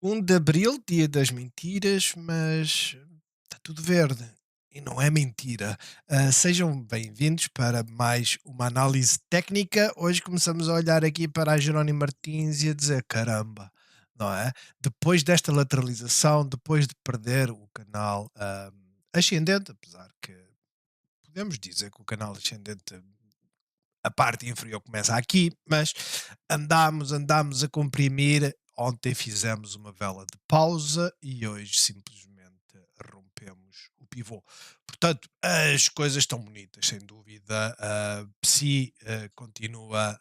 1 de Abril, dia das mentiras, mas está tudo verde e não é mentira. Sejam bem-vindos para mais uma análise técnica. Hoje começamos a olhar aqui para a Jerónimo Martins e a dizer: caramba, não é? Depois desta lateralização, depois de perder o canal ascendente, apesar que podemos dizer que o canal ascendente, a parte inferior começa aqui, mas andámos a comprimir. Ontem fizemos uma vela de pausa e hoje simplesmente rompemos o pivô. Portanto, as coisas estão bonitas, sem dúvida. A Psi continua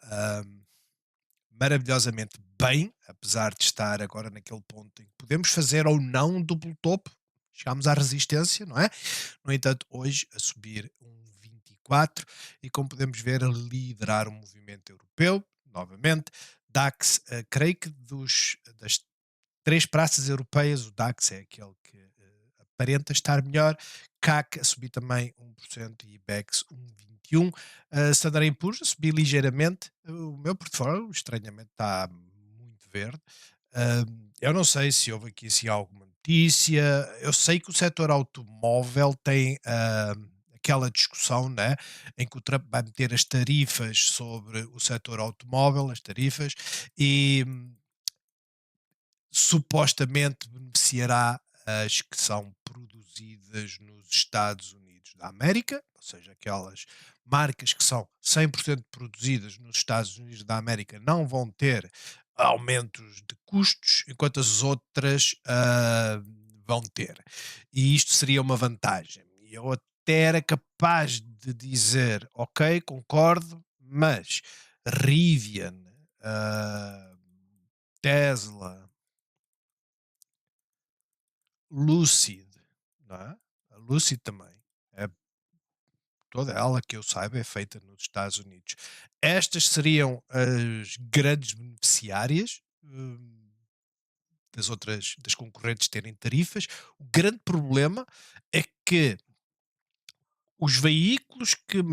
maravilhosamente bem, apesar de estar agora naquele ponto em que podemos fazer ou não um duplo topo. Chegámos à resistência, não é? No entanto, hoje a subir um 24 e como podemos ver, a liderar o movimento europeu, novamente. DAX, creio que das três praças europeias, o DAX é aquele que aparenta estar melhor. CAC a subir também 1% e IBEX 1,21. Standard Poor's a subir ligeiramente. O meu portfólio, estranhamente, está muito verde. Eu não sei se houve aqui assim, alguma notícia. Eu sei que o setor automóvel tem aquela discussão, né, em que o Trump vai meter as tarifas sobre o setor automóvel, as tarifas, e supostamente beneficiará as que são produzidas nos Estados Unidos da América, ou seja, aquelas marcas que são 100% produzidas nos Estados Unidos da América não vão ter aumentos de custos, enquanto as outras vão ter. E isto seria uma vantagem. E eu até era capaz de dizer, ok, concordo, mas Rivian, ah, Tesla, Lucid, não é? A Lucid também. É, toda ela que eu saiba é feita nos Estados Unidos. Estas seriam as grandes beneficiárias das outras, das concorrentes terem tarifas. O grande problema é que os veículos que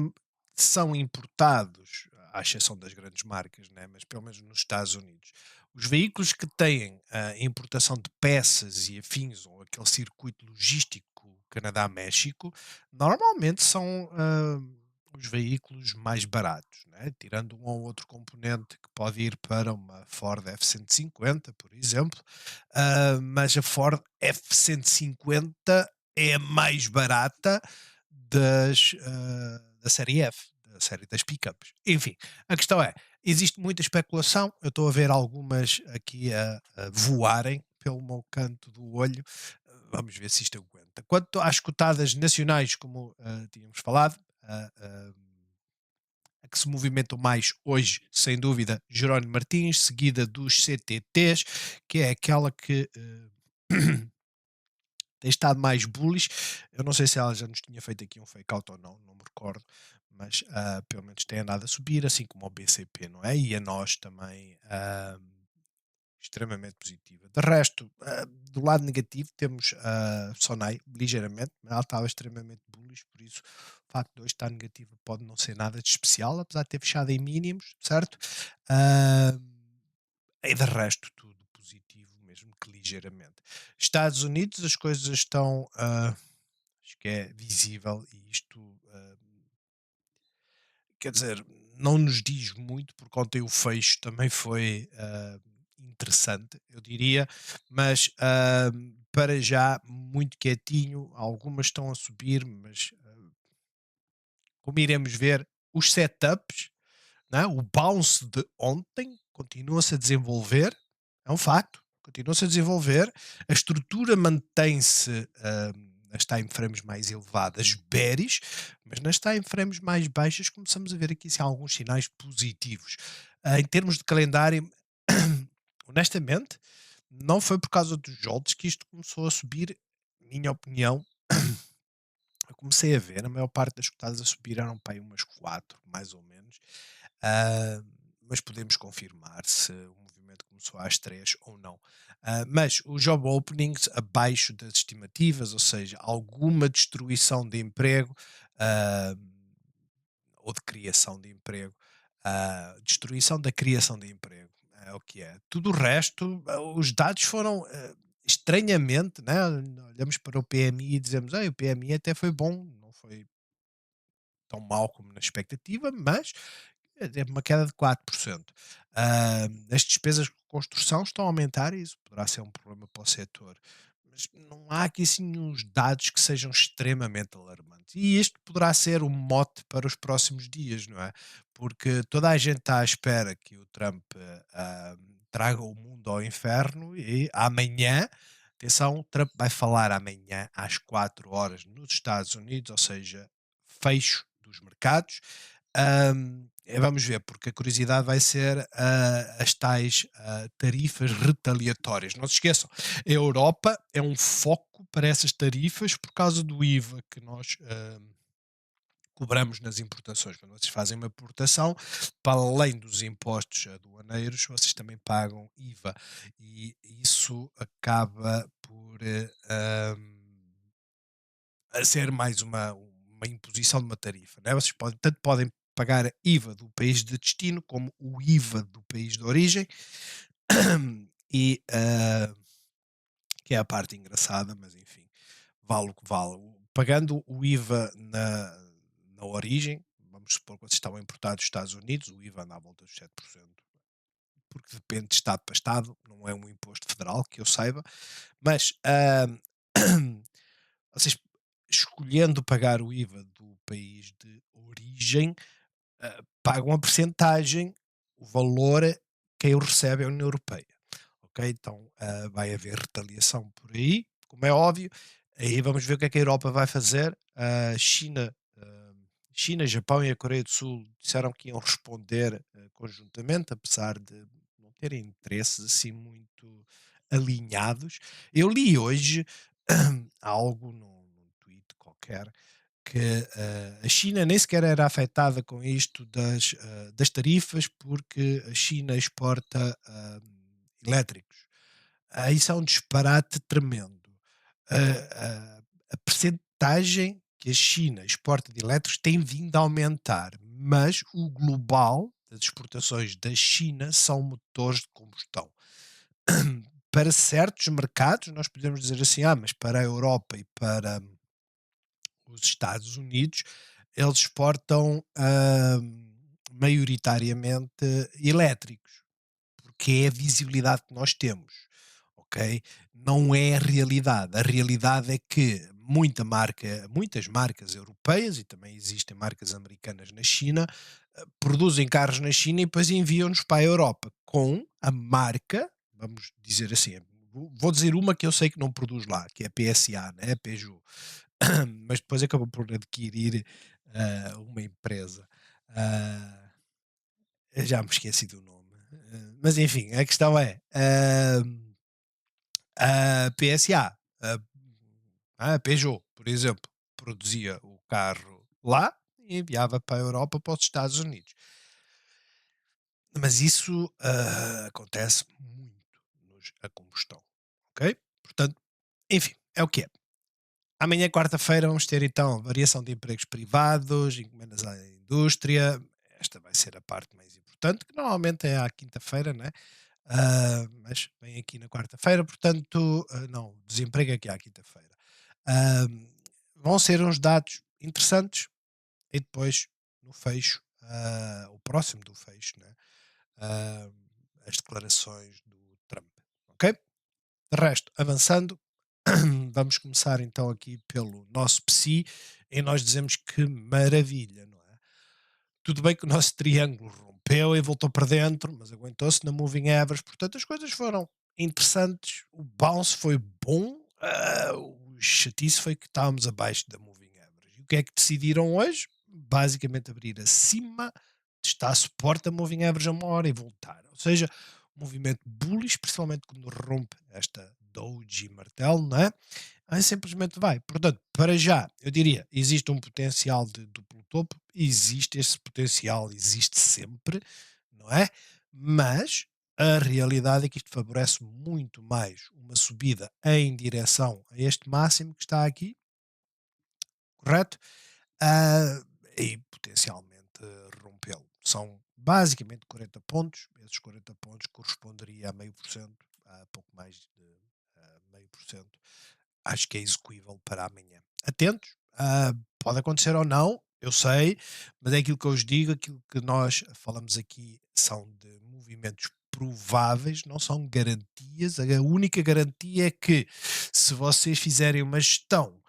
são importados, à exceção das grandes marcas, né, mas pelo menos nos Estados Unidos, os veículos que têm a importação de peças e afins, ou aquele circuito logístico Canadá-México, normalmente são os veículos mais baratos, né, tirando um ou outro componente que pode ir para uma Ford F-150, por exemplo, mas a Ford F-150 é a mais barata da série F, da série das pickups. Enfim, a questão é, existe muita especulação, eu estou a ver algumas aqui a voarem pelo meu canto do olho, vamos ver se isto aguenta. Quanto às cotadas nacionais, como tínhamos falado, a que se movimentam mais hoje, sem dúvida, Jerónimo Martins, seguida dos CTTs, que é aquela que tem estado mais bullish. Eu não sei se ela já nos tinha feito aqui um fake out ou não, não me recordo, mas pelo menos tem andado a subir, assim como o BCP, não é? E a nós também extremamente positiva. De resto, do lado negativo, temos a Sonai ligeiramente, mas ela estava extremamente bullish, por isso o facto de hoje estar negativa pode não ser nada de especial, apesar de ter fechado em mínimos, certo? Ah, e de resto, tudo positivo, mesmo que ligeiramente. Estados Unidos, as coisas estão, acho que é visível e isto, quer dizer, não nos diz muito, porque ontem o fecho também foi interessante, eu diria, mas para já muito quietinho, algumas estão a subir, mas como iremos ver, os setups, não é? O bounce de ontem continua-se a desenvolver, é um facto, continua-se a desenvolver, a estrutura mantém-se nas time frames mais elevadas, bearish, mas nas time frames mais baixas começamos a ver aqui sim, alguns sinais positivos. Em termos de calendário, honestamente, não foi por causa dos jolts que isto começou a subir, minha opinião. Eu comecei a ver, a maior parte das cotadas a subir eram para aí umas 4 mais ou menos, ah, mas podemos confirmar se o movimento começou às 3 ou não. Mas os job openings abaixo das estimativas, ou seja, alguma destruição de emprego, ah, ou de criação de emprego, destruição da criação de emprego. é o que é. Tudo o resto, os dados foram, estranhamente, né, olhamos para o PMI e dizemos: "Ei, o PMI até foi bom, não foi tão mau como na expectativa, mas teve uma queda de 4%. As despesas de construção estão a aumentar e isso poderá ser um problema para o setor. Mas não há aqui assim uns dados que sejam extremamente alarmantes. E isto poderá ser um mote para os próximos dias, não é? Porque toda a gente está à espera que o Trump traga o mundo ao inferno e amanhã, atenção, o Trump vai falar amanhã às 4 horas nos Estados Unidos, ou seja, fecho dos mercados. Vamos ver, porque a curiosidade vai ser as tais tarifas retaliatórias. Não se esqueçam, a Europa é um foco para essas tarifas por causa do IVA que nós cobramos nas importações. Quando vocês fazem uma importação, para além dos impostos aduaneiros, vocês também pagam IVA. E isso acaba por a ser mais uma imposição de uma tarifa, né? Vocês podem, tanto podem pagar IVA do país de destino como o IVA do país de origem e que é a parte engraçada, mas enfim, vale o que vale. Pagando o IVA na origem, vamos supor que vocês estavam importados dos Estados Unidos, o IVA anda à volta dos 7%, porque depende de Estado para Estado, não é um imposto federal, que eu saiba, mas vocês escolhendo pagar o IVA do país de origem, pagam a percentagem, o valor que eu recebe é a União Europeia. Ok? Então vai haver retaliação por aí, como é óbvio. Aí vamos ver o que é que a Europa vai fazer. A China, Japão e a Coreia do Sul disseram que iam responder conjuntamente, apesar de não terem interesses assim muito alinhados. Eu li hoje algo num tweet qualquer que a China nem sequer era afetada com isto das tarifas, porque a China exporta elétricos. Isso é um disparate tremendo. A percentagem que a China exporta de elétricos tem vindo a aumentar, mas o global das exportações da China são motores de combustão. Para certos mercados, nós podemos dizer assim, mas para a Europa e para os Estados Unidos, eles exportam maioritariamente elétricos, porque é a visibilidade que nós temos, ok? Não é a realidade. A realidade é que muitas marcas europeias e também existem marcas americanas na China produzem carros na China e depois enviam-nos para a Europa com a marca, vamos dizer assim, vou dizer uma que eu sei que não produz lá, que é a PSA, né? A Peugeot, mas depois acabou por adquirir uma empresa. Ah, eu já me esqueci do nome. Mas enfim, a questão é a PSA, a Peugeot, por exemplo, produzia o carro lá e enviava para a Europa, para os Estados Unidos. Mas isso acontece muito a combustão, ok? Portanto, enfim, é o que é. Amanhã, quarta-feira, vamos ter então variação de empregos privados, encomendas à indústria. Esta vai ser a parte mais importante, que normalmente é à quinta-feira, né? Mas vem aqui na quarta-feira, portanto, não, desemprego é aqui à quinta-feira. Ah, Vão ser uns dados interessantes e depois, no fecho, o próximo do fecho, né? ah, as declarações do Trump. Ok? De resto, avançando, vamos começar então aqui pelo nosso PSI e nós dizemos que maravilha, não é? Tudo bem que o nosso triângulo rompeu e voltou para dentro, mas aguentou-se na moving average, portanto as coisas foram interessantes, o bounce foi bom, o chatice foi que estávamos abaixo da moving average. E o que é que decidiram hoje? Basicamente abrir acima, testar suporte a moving average a uma hora e voltar. Ou seja, um movimento bullish, principalmente quando rompe esta doji martelo, não é? Aí simplesmente vai. Portanto, para já, eu diria, existe um potencial de duplo topo, existe esse potencial, existe sempre, não é? Mas a realidade é que isto favorece muito mais uma subida em direção a este máximo que está aqui, correto? Ah, e potencialmente rompê-lo. São basicamente 40 pontos. Esses 40 pontos corresponderia a meio por cento, a pouco mais de meio por cento. Acho que é execuível para amanhã. Atentos, pode acontecer ou não, eu sei, mas é aquilo que eu vos digo, aquilo que nós falamos aqui são de movimentos prováveis, não são garantias. A única garantia é que se vocês fizerem uma gestão,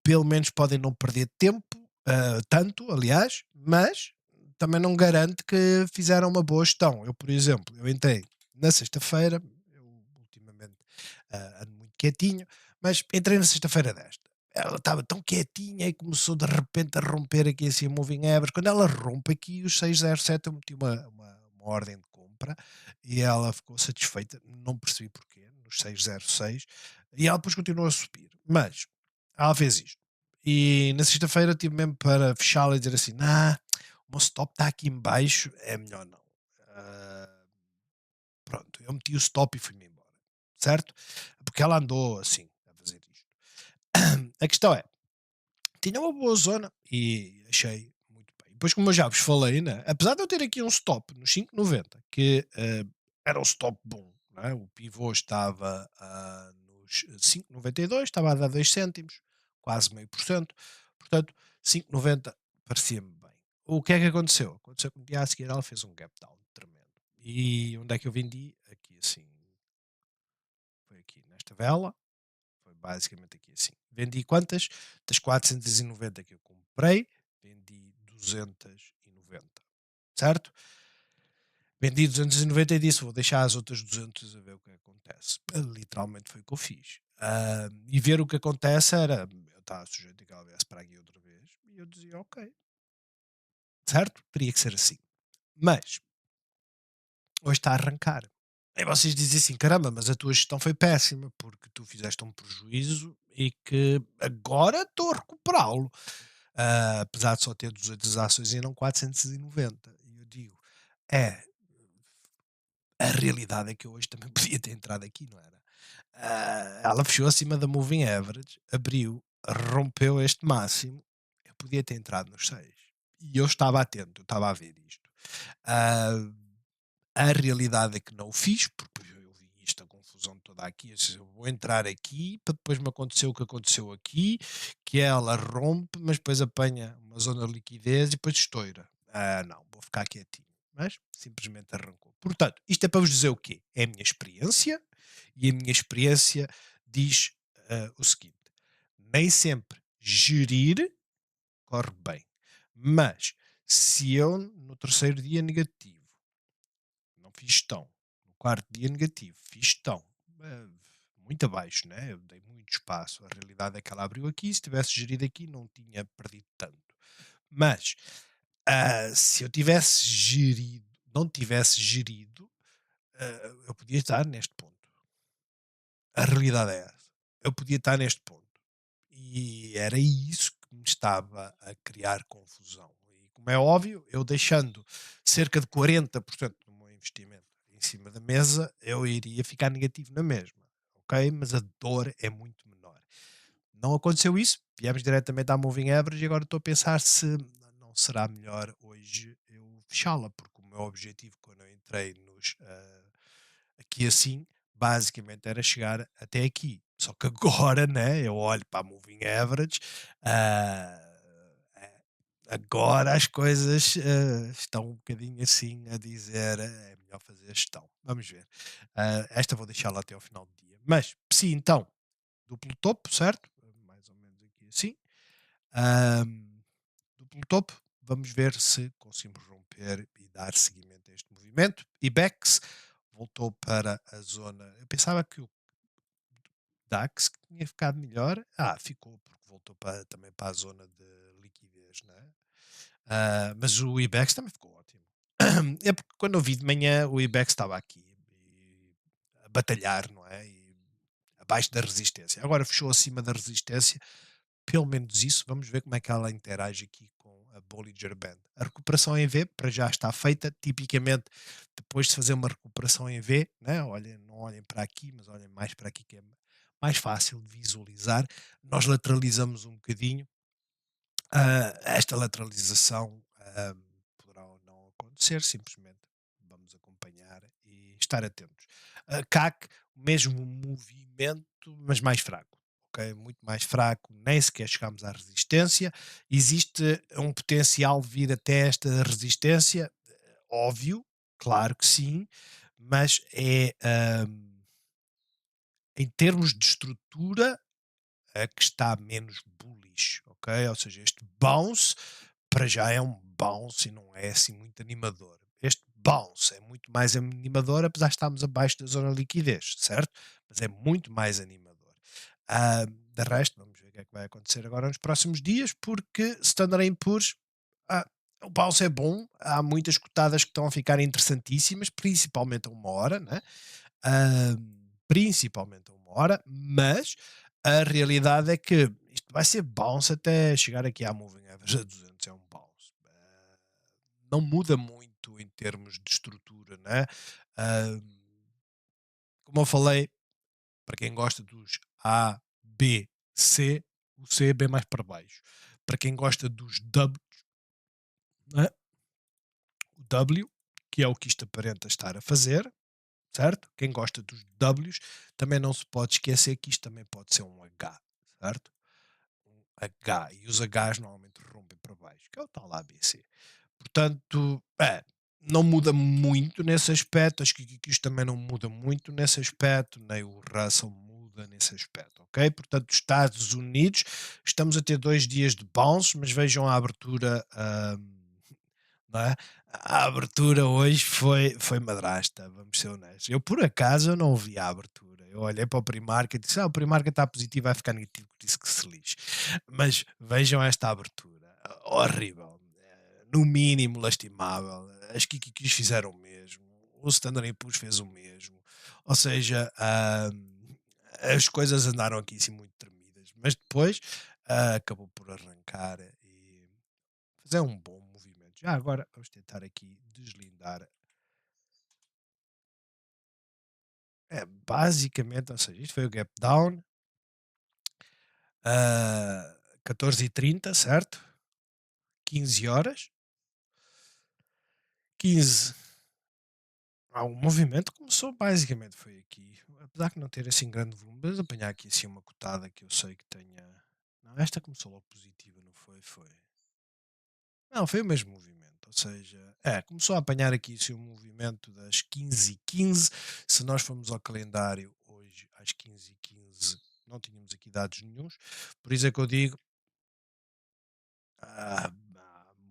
pelo menos podem não perder tempo, tanto, aliás, mas também não garante que fizeram uma boa gestão. Eu, por exemplo, eu entrei na sexta-feira, eu ultimamente ando muito quietinho, mas entrei na sexta-feira desta. Ela estava tão quietinha e começou de repente a romper aqui assim a moving average. Quando ela rompe aqui os 607, eu meti uma ordem de compra e ela ficou satisfeita. Não percebi porquê, nos 606. E ela depois continuou a subir. Mas ela fez isto. E na sexta-feira tive mesmo para fechá-la e dizer assim: nah, o meu stop está aqui em baixo, é melhor não. Ah, pronto, eu meti o stop e fui-me embora, certo? Porque ela andou assim a fazer isto. A questão é, tinha uma boa zona e achei muito bem. Depois, como eu já vos falei, né, apesar de eu ter aqui um stop nos 5,90, que era um stop bom, não é? O pivô estava nos 5,92, estava a dar 2 cêntimos, quase meio por cento, portanto, 5,90 parecia-me bem. O que é que aconteceu? Aconteceu que no dia a seguir ela fez um gap down tremendo. E onde é que eu vendi? Aqui assim, foi aqui nesta vela, foi basicamente aqui assim. Vendi quantas? Das 490 que eu comprei, vendi 290, certo? Vendi 290 e disse: vou deixar as outras 200 a ver o que acontece. Literalmente foi o que eu fiz. E ver o que acontece era. Eu estava sujeito a que ela viesse para aqui outra vez. E eu dizia: ok, certo? Teria que ser assim. Mas hoje está a arrancar. E vocês dizem assim: caramba, mas a tua gestão foi péssima, porque tu fizeste um prejuízo e que agora estou a recuperá-lo. Apesar de só ter 200 ações e não 490. E eu digo: é, a realidade é que eu hoje também podia ter entrado aqui, não era? Ela fechou acima da moving average, abriu, rompeu este máximo. Eu podia ter entrado nos 6. E eu estava atento, eu estava a ver isto. Ah, a realidade é que não o fiz, porque eu vi isto, a confusão toda aqui. Eu disse, eu vou entrar aqui para depois me acontecer o que aconteceu aqui, que ela rompe, mas depois apanha uma zona de liquidez e depois estoura. Não, vou ficar quietinho. Mas simplesmente arrancou. Portanto, isto é para vos dizer o quê? É a minha experiência e a minha experiência diz o seguinte: nem sempre gerir corre bem, mas se eu no terceiro dia negativo não fiz tão. No quarto dia negativo, fiz tão. Eh, Muito abaixo, né? Eu dei muito espaço. A realidade é que ela abriu aqui. Se tivesse gerido aqui, não tinha perdido tanto. Mas se eu tivesse gerido, não tivesse gerido, eu podia estar neste ponto. A realidade é essa. Eu podia estar neste ponto. E era isso que me estava a criar confusão. E como é óbvio, eu deixando cerca de 40% do meu investimento em cima da mesa, eu iria ficar negativo na mesma. Ok? Mas a dor é muito menor. Não aconteceu isso, viemos diretamente à moving average e agora estou a pensar se não será melhor hoje eu fechá-la, porque o meu objetivo quando eu entrei aqui assim, basicamente era chegar até aqui. Só que agora, né, eu olho para a moving average, ah, eh, agora as coisas estão um bocadinho assim a dizer é melhor fazer gestão. Vamos ver. Esta vou deixá-la até ao final do dia. Mas, sim, então, duplo topo, certo? Mais ou menos aqui assim. Ahm, Duplo topo. Vamos ver se conseguimos romper e dar seguimento a este movimento. IBEX voltou para a zona. Eu pensava que o DAX que tinha ficado melhor. Ficou, porque voltou também para a zona de liquidez, né? Mas o IBEX também ficou ótimo. É porque quando eu vi de manhã, o IBEX estava aqui a batalhar, não é? E abaixo da resistência. Agora fechou acima da resistência, pelo menos isso. Vamos ver como é que ela interage aqui com a Bollinger Band. A recuperação em V para já está feita. Tipicamente, depois de fazer uma recuperação em V, né? Olhem, não olhem para aqui, mas olhem mais para aqui, que é mais fácil de visualizar. Nós lateralizamos um bocadinho. Esta lateralização poderá ou não acontecer, simplesmente vamos acompanhar e estar atentos. A CAC, o mesmo movimento, mas mais fraco. Ok? Muito mais fraco, nem sequer chegamos à resistência. Existe um potencial de vir até esta resistência? Óbvio, claro que sim, mas em termos de estrutura, a que está menos bullish, ok? Ou seja, este bounce para já é um bounce e não é assim muito animador. Este bounce é muito mais animador, apesar de estarmos abaixo da zona de liquidez, certo? Mas é muito mais animador. De resto, vamos ver o que é que vai acontecer agora nos próximos dias, porque Standard Poor's, ah, o bounce é bom, há muitas cotadas que estão a ficar interessantíssimas, principalmente a uma hora, né? Principalmente a uma hora, mas a realidade é que isto vai ser bounce até chegar aqui à moving average a 200, é um bounce. Não muda muito em termos de estrutura, né? Ah, como eu falei, para quem gosta dos A, B, C, o C é bem mais para baixo. Para quem gosta dos W, né? O W, que é o que isto aparenta estar a fazer, certo? Quem gosta dos Ws também não se pode esquecer que isto também pode ser um H, certo? Um H, e os Hs normalmente rompem para baixo, que é o tal ABC. Portanto, não muda muito nesse aspecto, acho que isto também não muda muito nesse aspecto, nem o Russell muda nesse aspecto, ok? Portanto, Estados Unidos, estamos a ter 2 dias de bounce, mas vejam a abertura, não é? A abertura hoje foi madrasta, vamos ser honestos. Eu, por acaso, eu não vi a abertura. Eu olhei para o Primark e disse: o Primark está positivo, vai ficar negativo, por isso que se lixe. Mas vejam esta abertura, horrível, no mínimo lastimável. As Kikikis fizeram o mesmo, o Standard Poor's fez o mesmo. Ou seja, as coisas andaram aqui assim muito tremidas, mas depois acabou por arrancar e fazer um bom movimento. Já agora vamos tentar aqui deslindar. Basicamente, ou seja, isto foi o gap down, 14h30, certo? 15 horas. 15. O movimento começou basicamente foi aqui. Apesar de não ter assim grande volume, mas apanhar aqui assim uma cotada que eu sei que tenha. Não, esta começou logo positiva, não foi? Foi. Não, foi o mesmo movimento, ou seja, começou a apanhar aqui assim, o movimento das 15h15. Se nós formos ao calendário hoje às 15h15, não tínhamos aqui dados nenhuns, por isso é que eu digo,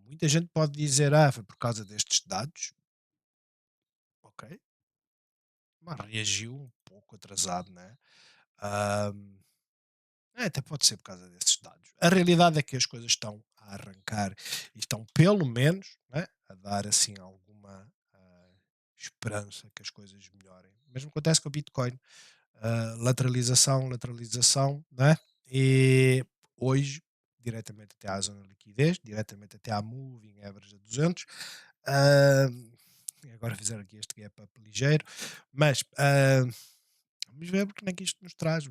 muita gente pode dizer, foi por causa destes dados, ok, mas reagiu um pouco atrasado, né? Ah, até pode ser por causa desses dados. A realidade é que as coisas estão a arrancar e estão, pelo menos, né, a dar assim alguma esperança que as coisas melhorem. O mesmo acontece com o Bitcoin. Lateralização, lateralização, né? E hoje, diretamente até à zona de liquidez, diretamente até à moving average a 200. ah, Agora fizeram aqui este gap up ligeiro, mas vamos ver porque é que isto nos traz.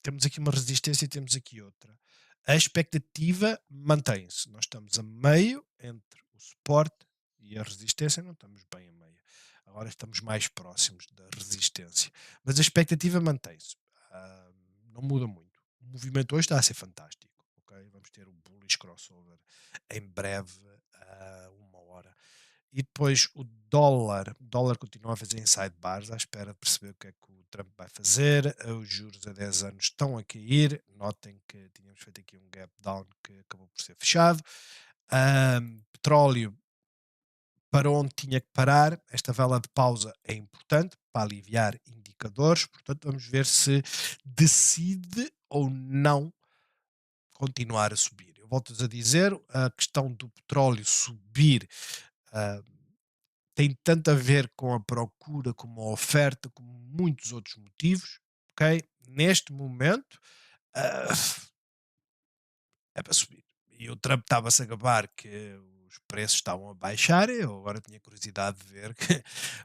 Temos aqui uma resistência e temos aqui outra. A expectativa mantém-se. Nós estamos a meio entre o suporte e a resistência, não estamos bem a meio. Agora estamos mais próximos da resistência. Mas a expectativa mantém-se. Ah, não muda muito. O movimento hoje está a ser fantástico. Ok? Vamos ter o bullish crossover em breve, a uma hora. E depois o dólar continua a fazer inside bars à espera de perceber o que é que o Trump vai fazer. Os juros a 10 anos estão a cair. Notem que tínhamos feito aqui um gap down que acabou por ser fechado. Petróleo para onde tinha que parar. Esta vela de pausa é importante para aliviar indicadores. Portanto, vamos ver se decide ou não continuar a subir. Eu volto-vos a dizer, a questão do petróleo subir ah, tem tanto a ver com a procura, como a oferta, como muitos outros motivos, ok? Neste momento, ah, é para subir. E o Trump estava-se a gabar que os preços estavam a baixar, eu agora tinha curiosidade de ver,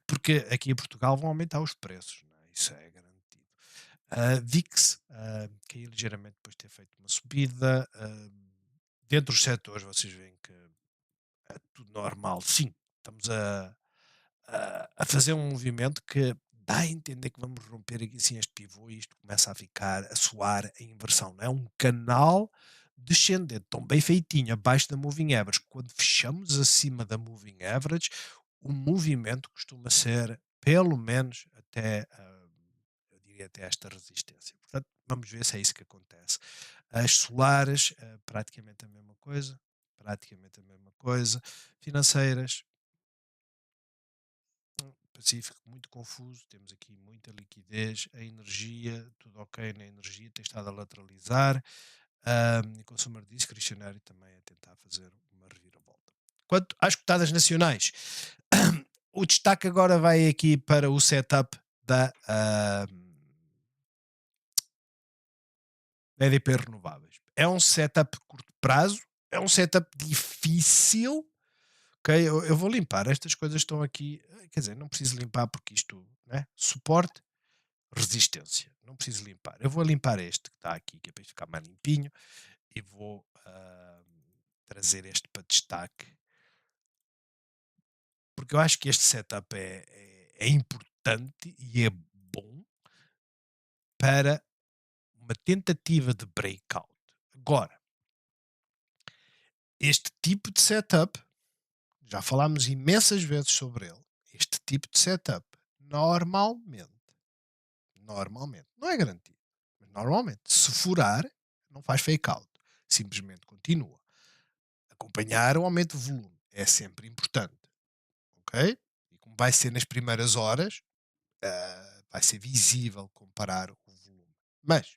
porque aqui em Portugal vão aumentar os preços, não é? Isso é garantido. VIX caiu ligeiramente depois de ter feito uma subida. Dentro dos setores, vocês veem que é tudo normal, sim. estamos a fazer um movimento que dá a entender que vamos romper aqui assim este pivô e isto começa a ficar, a soar em inversão, não é? Um canal descendente, tão bem feitinho, abaixo da moving average. Quando fechamos acima da moving average, o movimento costuma ser pelo menos até, eu diria até esta resistência. Portanto, vamos ver se é isso que acontece. As solares, praticamente a mesma coisa, praticamente a mesma coisa. Financeiras, Pacífico muito confuso, temos aqui muita liquidez, a energia, tudo ok na energia, tem estado a lateralizar, e consumer discricionário também a tentar fazer uma reviravolta. Quanto às cotadas nacionais, o destaque agora vai aqui para o setup da EDP Renováveis. É um setup curto prazo, é um setup difícil. Ok, eu vou limpar. Estas coisas estão aqui. Quer dizer, não preciso limpar porque isto, né? Suporte, resistência. Não preciso limpar. Eu vou limpar este que está aqui, que é para isto ficar mais limpinho, e vou trazer este para destaque, porque eu acho que este setup é importante e é bom para uma tentativa de breakout. Agora, este tipo de setup, já falámos imensas vezes sobre ele, este tipo de setup, normalmente, normalmente, não é garantido, mas normalmente, se furar, não faz fake out, simplesmente continua. Acompanhar o aumento de volume é sempre importante, ok? E como vai ser nas primeiras horas, vai ser visível comparar o volume. Mas,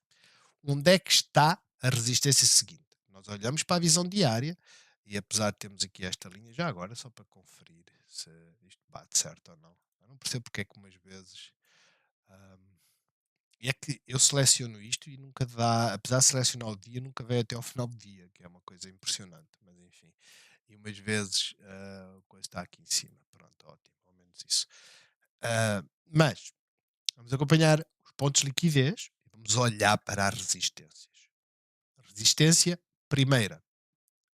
onde é que está a resistência seguinte? Nós olhamos para a visão diária e apesar de termos aqui esta linha, já agora, só para conferir se isto bate certo ou não. Eu não percebo porque é que umas vezes. ahm, e é que eu seleciono isto e nunca dá, apesar de selecionar o dia, nunca vai até ao final do dia, que é uma coisa impressionante, mas enfim. E umas vezes a coisa está aqui em cima. Pronto, ótimo, ao menos isso. Mas vamos acompanhar os pontos de liquidez e vamos olhar para as resistências. Resistência primeira.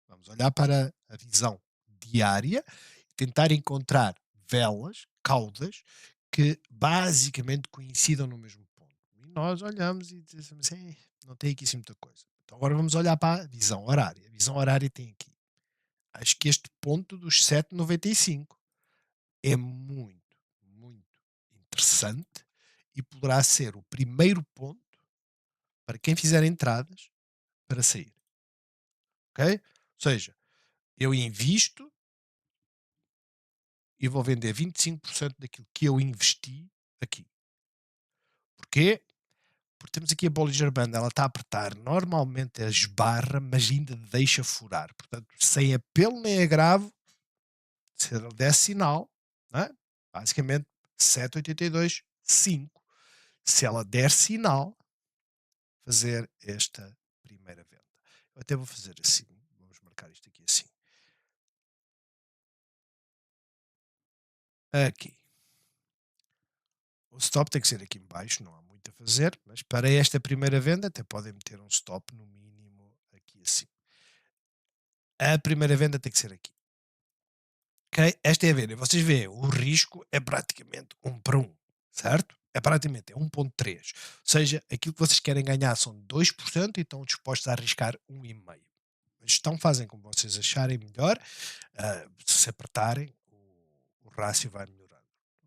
Vamos olhar para a visão diária e tentar encontrar velas, caudas, que basicamente coincidam no mesmo ponto. E nós olhamos e dizemos assim, não tem aqui assim muita coisa. Então agora vamos olhar para a visão horária. A visão horária tem aqui. Acho que este ponto dos 7,95 é muito, muito interessante e poderá ser o primeiro ponto para quem fizer entradas para sair. Ok? Ou seja, eu invisto e vou vender 25% daquilo que eu investi aqui. Porquê? Porque temos aqui a Bollinger Band, ela está a apertar, normalmente esbarra, mas ainda deixa furar. Portanto, sem apelo nem agravo, se ela der sinal, não é? Basicamente 7,82, 5. Se ela der sinal, fazer esta primeira venda. Eu até vou fazer assim, vamos marcar isto aqui assim. Aqui. O stop tem que ser aqui em baixo, não há muito a fazer, mas para esta primeira venda até podem meter um stop no mínimo aqui assim. A primeira venda tem que ser aqui. Ok? Esta é a venda. Vocês veem, o risco é praticamente 1 para 1, certo? É praticamente, é 1,3. Ou seja, aquilo que vocês querem ganhar são 2% e estão dispostos a arriscar 1,5. A gestão fazem como vocês acharem melhor. Se apertarem, o rácio vai melhorando.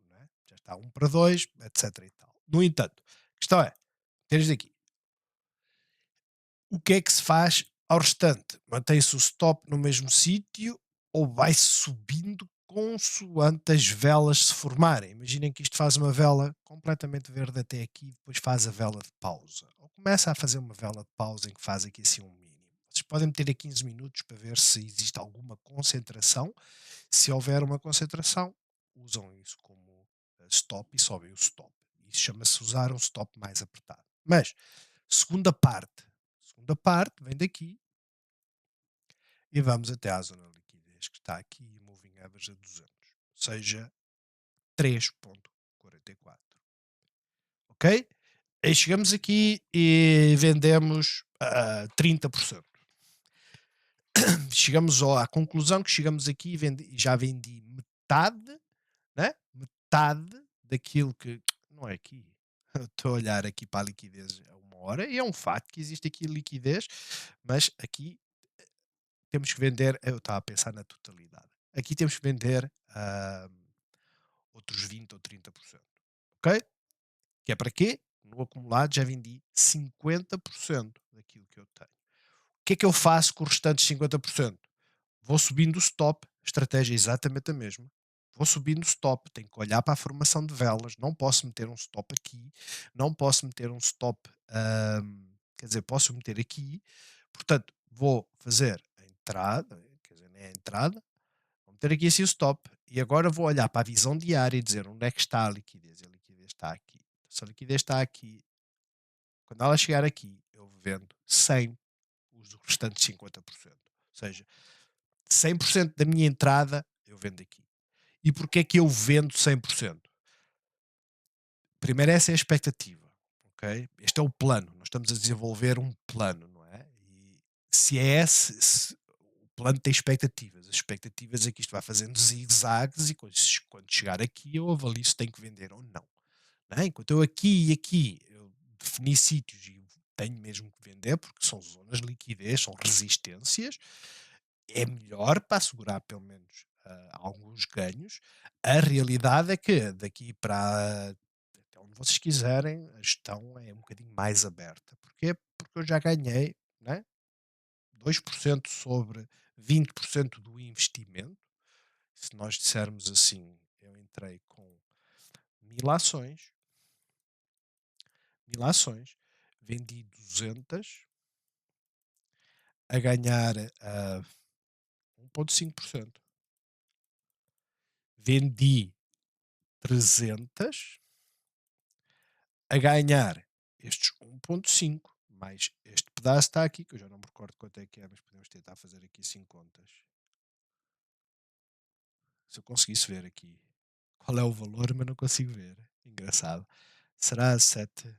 Não é? Já está 1 para 2, etc. E tal. No entanto, a questão é, tens aqui, o que é que se faz ao restante? Mantém-se o stop no mesmo sítio ou vai subindo consoante as velas se formarem? Imaginem que isto faz uma vela completamente verde até aqui e depois faz a vela de pausa. Ou começa a fazer uma vela de pausa em que faz aqui assim um mínimo. Vocês podem meter a 15 minutos para ver se existe alguma concentração. Se houver uma concentração, usam isso como stop e sobem o stop. Isso chama-se usar um stop mais apertado. Mas, segunda parte. Segunda parte vem daqui e vamos até à zona de liquidez que está aqui, moving average a 200, ou seja, 3,44. Ok? Aí chegamos aqui e vendemos a 30%. Chegamos à conclusão que chegamos aqui e já vendi metade, né? Metade daquilo que não é aqui. Eu estou a olhar aqui para a liquidez a uma hora e é um facto que existe aqui liquidez, mas aqui temos que vender. Eu estava a pensar na totalidade. Aqui temos que vender outros 20 ou 30%. Ok? Que é para quê? No acumulado já vendi 50% daquilo que eu tenho. O que é que eu faço com os restantes 50%? Vou subindo o stop, a estratégia é exatamente a mesma. Vou subindo o stop, tenho que olhar para a formação de velas, não posso meter um stop aqui, não posso meter um stop, quer dizer, posso meter aqui, portanto, vou fazer a entrada, quer dizer, nem a entrada, vou meter aqui assim o stop, e agora vou olhar para a visão diária e dizer onde é que está a liquidez, e a liquidez está aqui. Se a liquidez está aqui, quando ela chegar aqui, eu vendo 100 os restantes 50%. Ou seja, 100% da minha entrada eu vendo aqui. E porquê é que eu vendo 100%? Primeiro essa é a expectativa, ok? Este é o plano, nós estamos a desenvolver um plano, não é? E se é esse, o plano tem expectativas, as expectativas é que isto vai fazendo zigue-zagues e quando chegar aqui eu avalio se tenho que vender ou não. Não é? Enquanto eu aqui e aqui eu defini sítios e tenho mesmo que vender porque são zonas de liquidez, são resistências, é melhor para assegurar pelo menos alguns ganhos. A realidade é que daqui para até onde vocês quiserem, a gestão é um bocadinho mais aberta. Porquê? Porque eu já ganhei, né, 2% sobre 20% do investimento. Se nós dissermos assim, eu entrei com 1000 ações, 1000 ações, vendi 200 a ganhar 1,5%. Vendi 300 a ganhar estes 1,5, mais este pedaço está aqui, que eu já não me recordo quanto é que é, mas podemos tentar fazer aqui 5 contas. Se eu conseguisse ver aqui qual é o valor, mas não consigo ver. Engraçado. Será 7?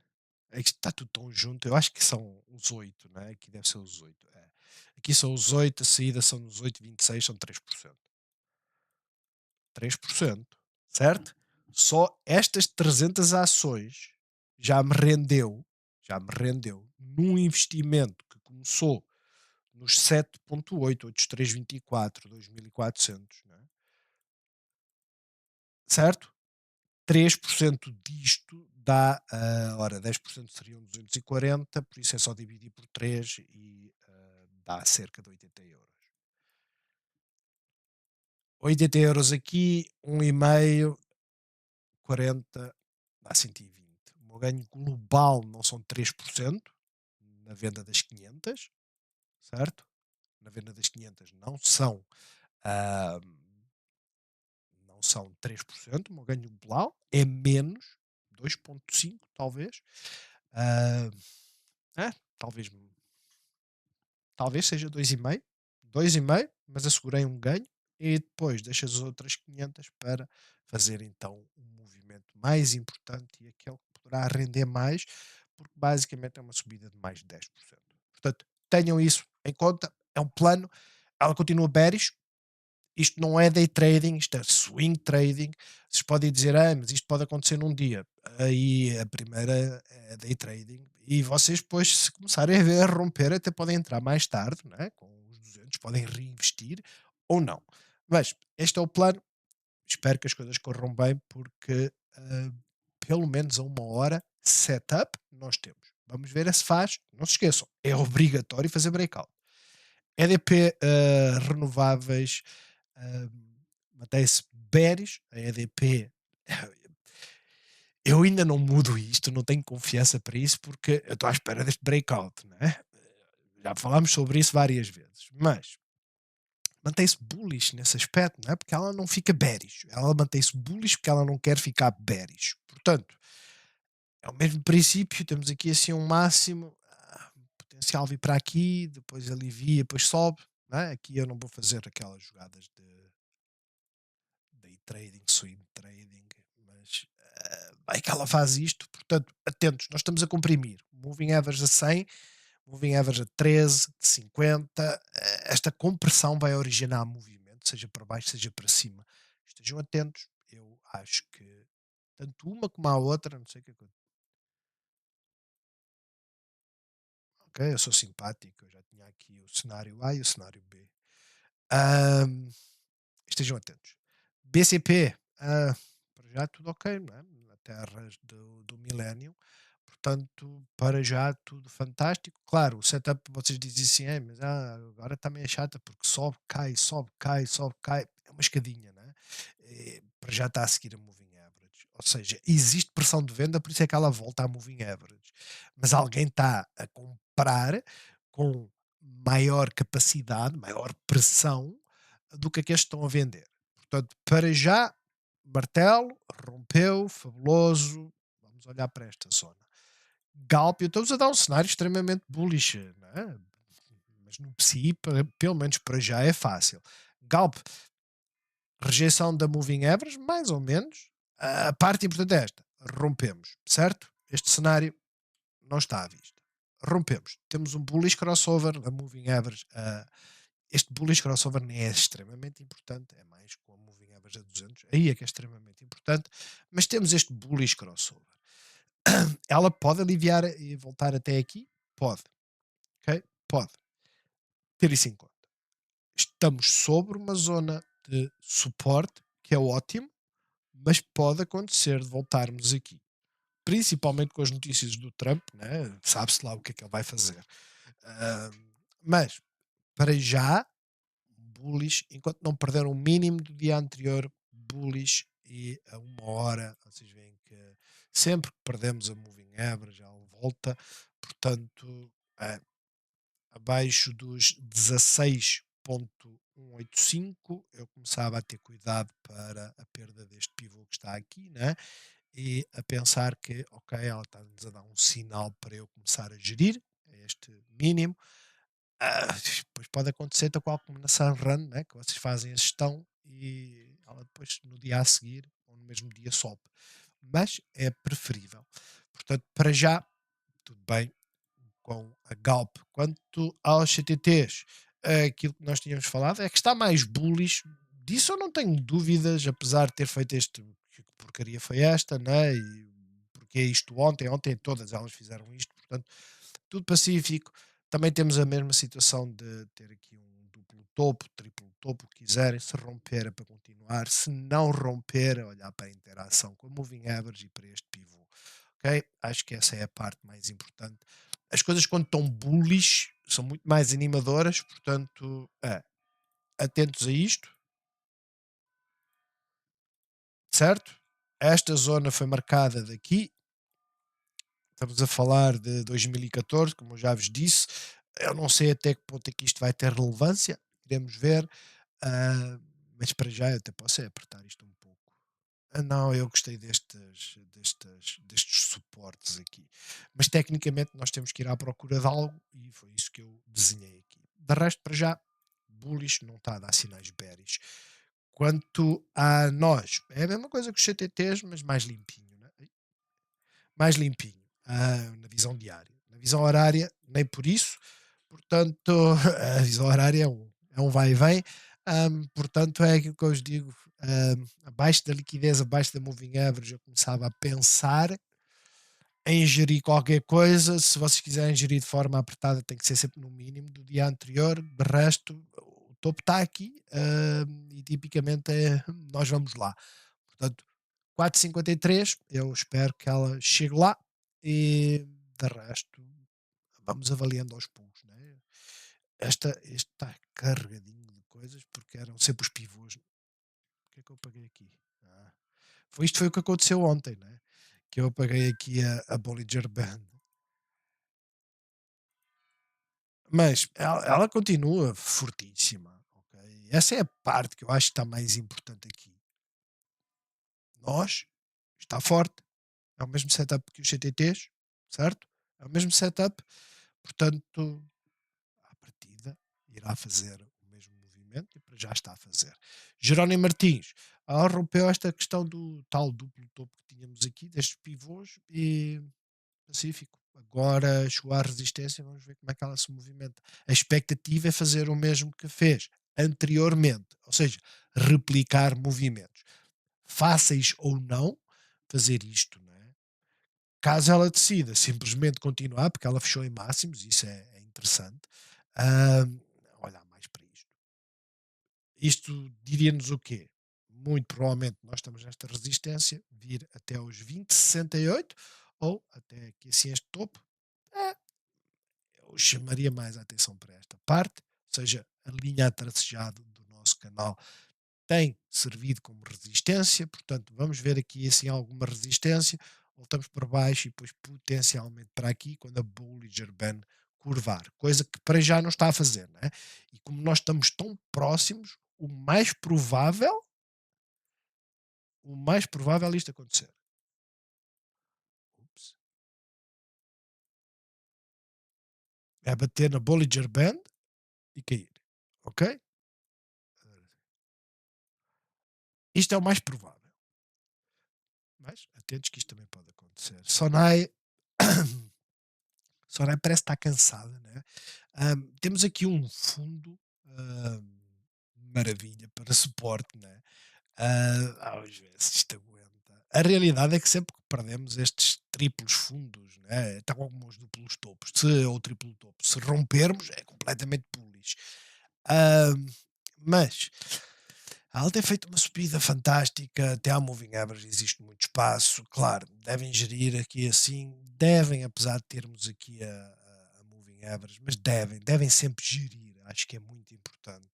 É que está tudo tão junto. Eu acho que são os 8, não é? Aqui deve ser os 8. É. Aqui são os 8, a saída são os 8,26, são 3%. 3%, certo? Só estas 300 ações já me rendeu num investimento que começou nos 7,8, 8,324, 2.400, não é? Certo? 3% disto dá, ora, 10% seriam 240, por isso é só dividir por 3 e dá cerca de 80€. 80€ aqui, 1,5, 40, dá 120. O meu ganho global não são 3% na venda das 500, certo? Na venda das 500 ah, não são 3%. O meu ganho global é menos 2,5 talvez. Ah, é, talvez, talvez seja 2,5, 2,5, mas assegurei um ganho e depois deixo as outras 500 para fazer então um movimento mais importante e aquele que poderá render mais, porque basicamente é uma subida de mais de 10%. Portanto, tenham isso em conta, é um plano, ela continua bearish, isto não é day trading, isto é swing trading. Vocês podem dizer, mas isto pode acontecer num dia. Aí a primeira é day trading. E vocês depois, se começarem a ver a romper, até podem entrar mais tarde, não é? Com os 200, podem reinvestir ou não. Mas este é o plano. Espero que as coisas corram bem, porque pelo menos a uma hora setup nós temos. Vamos ver se faz. Não se esqueçam, é obrigatório fazer breakout. EDP renováveis, ah, mantém-se bearish, a EDP. Eu ainda não mudo isto, não tenho confiança para isso, porque eu estou à espera deste breakout, não é? Já falámos sobre isso várias vezes, mas mantém-se bullish nesse aspecto, não é? Porque ela não fica bearish, ela mantém-se bullish porque ela não quer ficar bearish. Portanto, é o mesmo princípio, temos aqui assim um máximo, potencial vir para aqui, depois alivia, depois sobe, não é? Aqui eu não vou fazer aquelas jogadas de day trading, swing trading, mas é que ela faz isto, portanto, atentos, nós estamos a comprimir. Moving average a 100, moving average a 13, de 50, esta compressão vai originar movimento, seja para baixo, seja para cima. estejam atentos. Eu acho que tanto uma como a outra, não sei o que é que ok, eu sou simpático, eu já tinha aqui o cenário A e o cenário B. Ahm, Estejam atentos. BCP, para já tudo ok, não é? Na terras do milénio, portanto, para já tudo fantástico. Claro, o setup, vocês dizem assim, mas agora está meio chata, porque sobe, cai, sobe, cai, sobe, cai. É uma escadinha, não é? Para já está a seguir a moving average. Ou seja, existe pressão de venda, por isso é que ela volta à moving average. Mas alguém está a comprar com maior capacidade, maior pressão do que aqueles que estão a vender. Portanto, para já, martelo, rompeu, fabuloso. Vamos olhar para esta zona. Galp, estamos a dar um cenário extremamente bullish, não é? Mas no PSI, pelo menos para já, é fácil. Galp, rejeição da moving average, mais ou menos. A parte importante é esta: rompemos, certo? Este cenário não está à vista. Rompemos. Temos um bullish crossover, a moving average. Este bullish crossover nem é extremamente importante, é mais com a moving average a 200. Aí é que é extremamente importante. Mas temos este bullish crossover. Ela pode aliviar e voltar até aqui? Pode. Ok? Pode. Ter isso em conta. Estamos sobre uma zona de suporte, que é ótimo, mas pode acontecer de voltarmos aqui. Principalmente com as notícias do Trump, né? Sabe-se lá o que é que ele vai fazer. Ah, mas, para já, bullish, enquanto não perderam o mínimo do dia anterior, bullish e a uma hora, vocês veem que sempre que perdemos a moving average, ela volta, portanto, abaixo dos 16,185 eu começava a ter cuidado para a perda deste pivô que está aqui, né? E a pensar que, ok, ela está-nos a dar um sinal para eu começar a gerir este mínimo. Depois pode acontecer tal qual como na Sunrun, né? Que vocês fazem a gestão e ela depois no dia a seguir ou no mesmo dia sobe. Mas é preferível. Portanto, para já, tudo bem com a Galp. Quanto aos CTTs, aquilo que nós tínhamos falado é que está mais bullish. Disso eu não tenho dúvidas, apesar de ter feito este. Que porcaria foi esta, né? E porque é isto ontem? Ontem todas elas fizeram isto, portanto, tudo pacífico. Também temos a mesma situação de ter aqui um duplo topo, triplo topo, o que quiserem. Se romper é para continuar, se não romper, é olhar para a interação com a moving average e para este pivô. Ok? Acho que essa é a parte mais importante. As coisas quando estão bullish são muito mais animadoras, portanto, atentos a isto, certo? Esta zona foi marcada daqui, estamos a falar de 2014, como eu já vos disse. Eu não sei até que ponto é que isto vai ter relevância, iremos ver, mas para já eu até posso apertar isto um pouco. Não, eu gostei destes suportes aqui. Mas tecnicamente nós temos que ir à procura de algo e foi isso que eu desenhei aqui. De resto, para já, bullish não está a dar sinais bearish. Quanto a nós, é a mesma coisa que os CTTs, mas mais limpinho, né? Mais limpinho, na visão diária. Na visão horária, nem por isso. Portanto, a visão horária é um vai e vem. Portanto, é aquilo que eu vos digo. Abaixo da liquidez, abaixo da moving average, eu começava a pensar em gerir qualquer coisa. Se vocês quiserem gerir de forma apertada, tem que ser sempre no mínimo do dia anterior. De resto, o topo está aqui e tipicamente nós vamos lá. Portanto, 4,53, eu espero que ela chegue lá e de resto vamos avaliando aos poucos. Né? Este está carregadinho de coisas porque eram sempre os pivôs. O que é que eu paguei aqui? Isto foi o que aconteceu ontem, né? Que eu apaguei aqui a Bollinger Band. Mas ela continua fortíssima. Ok? Essa é a parte que eu acho que está mais importante aqui. Nós está forte, é o mesmo setup que os CTTs, certo? É o mesmo setup, portanto, à partida, irá fazer o mesmo movimento e para já está a fazer. Jerónimo Martins rompeu esta questão do tal duplo topo que tínhamos aqui, destes pivôs, e Pacífico. Agora chegou à resistência, vamos ver como é que ela se movimenta. A expectativa é fazer o mesmo que fez anteriormente, ou seja, replicar movimentos. Fáceis ou não fazer isto, não é? Caso ela decida simplesmente continuar, porque ela fechou em máximos, isso é interessante, olhar mais para isto. Isto diria-nos o quê? Muito provavelmente nós estamos nesta resistência, vir até aos 20,68 ou até aqui assim este topo. eh, eu chamaria mais a atenção para esta parte, ou seja, a linha a tracejado do nosso canal tem servido como resistência, portanto, vamos ver aqui assim alguma resistência, voltamos para baixo e depois potencialmente para aqui, quando a Bollinger Band curvar, coisa que para já não está a fazer, né? E como nós estamos tão próximos, o mais provável é isto acontecer. Ups. É bater na Bollinger Band e cair, ok? Isto é o mais provável, mas atentos que isto também pode acontecer. Sonai Soraya parece estar cansada, né? Temos aqui um fundo, maravilha para suporte, né? Vamos ver se isto aguenta. A realidade é que sempre que perdemos estes triplos fundos, né? Está como os duplos topos, ou triplo topo, se rompermos é completamente bullish. Ahm, mas ela tem feito uma subida fantástica, até à moving average existe muito espaço. Claro, devem gerir aqui assim, devem, apesar de termos aqui a moving average, mas devem sempre gerir. Acho que é muito importante.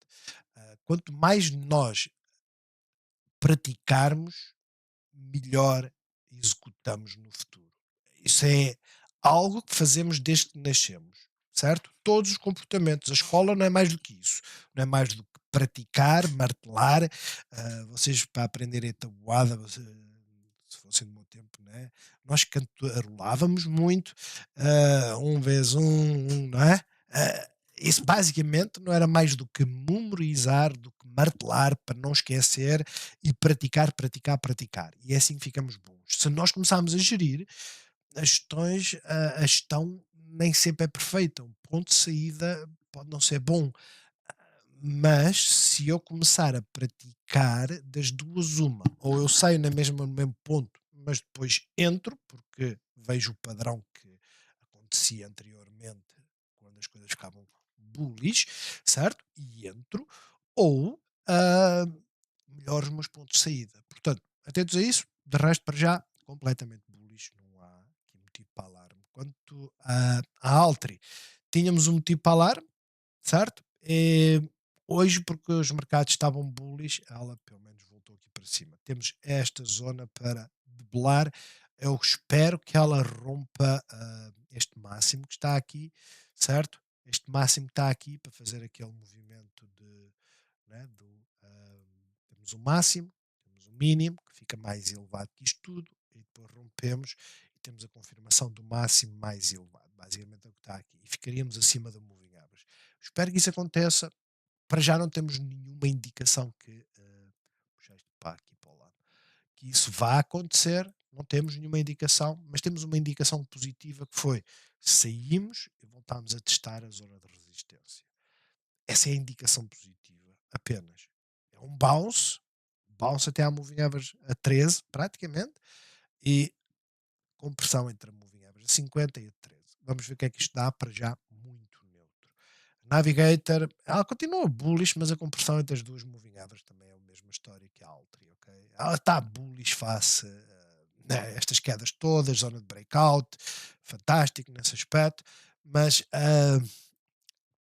Quanto mais nós praticarmos, melhor executamos no futuro. Isso é algo que fazemos desde que nascemos, certo? Todos os comportamentos. A escola não é mais do que isso. Não é mais do que praticar, martelar. Vocês, para aprenderem a tabuada, se fossem do meu tempo, né? Nós cantarolávamos muito, um vezes um, não é? Isso basicamente não era mais do que memorizar, do que martelar para não esquecer e praticar, praticar, praticar. E é assim que ficamos bons. Se nós começarmos a gerir, a gestão nem sempre é perfeita. Um ponto de saída pode não ser bom. Mas se eu começar a praticar, das duas, uma, ou eu saio na mesma, no mesmo ponto, mas depois entro, porque vejo o padrão que acontecia anteriormente, quando as coisas ficavam bullish, certo? E entro, ou melhoro os meus pontos de saída. Portanto, atentos a isso, de resto, para já, completamente bullish, não há aqui motivo para alarme. Quanto à Altri, tínhamos um motivo para alarme, certo? Hoje, porque os mercados estavam bullish, ela pelo menos voltou aqui para cima. Temos esta zona para debelar. Eu espero que ela rompa este máximo que está aqui, certo? Este máximo que está aqui para fazer aquele movimento de, né, temos o máximo, temos o mínimo, que fica mais elevado que isto tudo, e depois rompemos e temos a confirmação do máximo mais elevado. Basicamente é o que está aqui. E ficaríamos acima da moving average. Espero que isso aconteça. Para já não temos nenhuma indicação que, puxar isto para aqui para o lado, que isso vá acontecer. Não temos nenhuma indicação, mas temos uma indicação positiva que foi saímos e voltámos a testar a zona de resistência. Essa é a indicação positiva, apenas. É um bounce até à moving average a 13, praticamente, e com pressão entre a moving average a 50 e a 13. Vamos ver o que é que isto dá, para já muito neutro. Navigator, ela continua bullish, mas a compressão entre as duas moving averages também é a mesma história que a Altri, ok? Ela está bullish face a estas quedas todas, zona de breakout, fantástico nesse aspecto, mas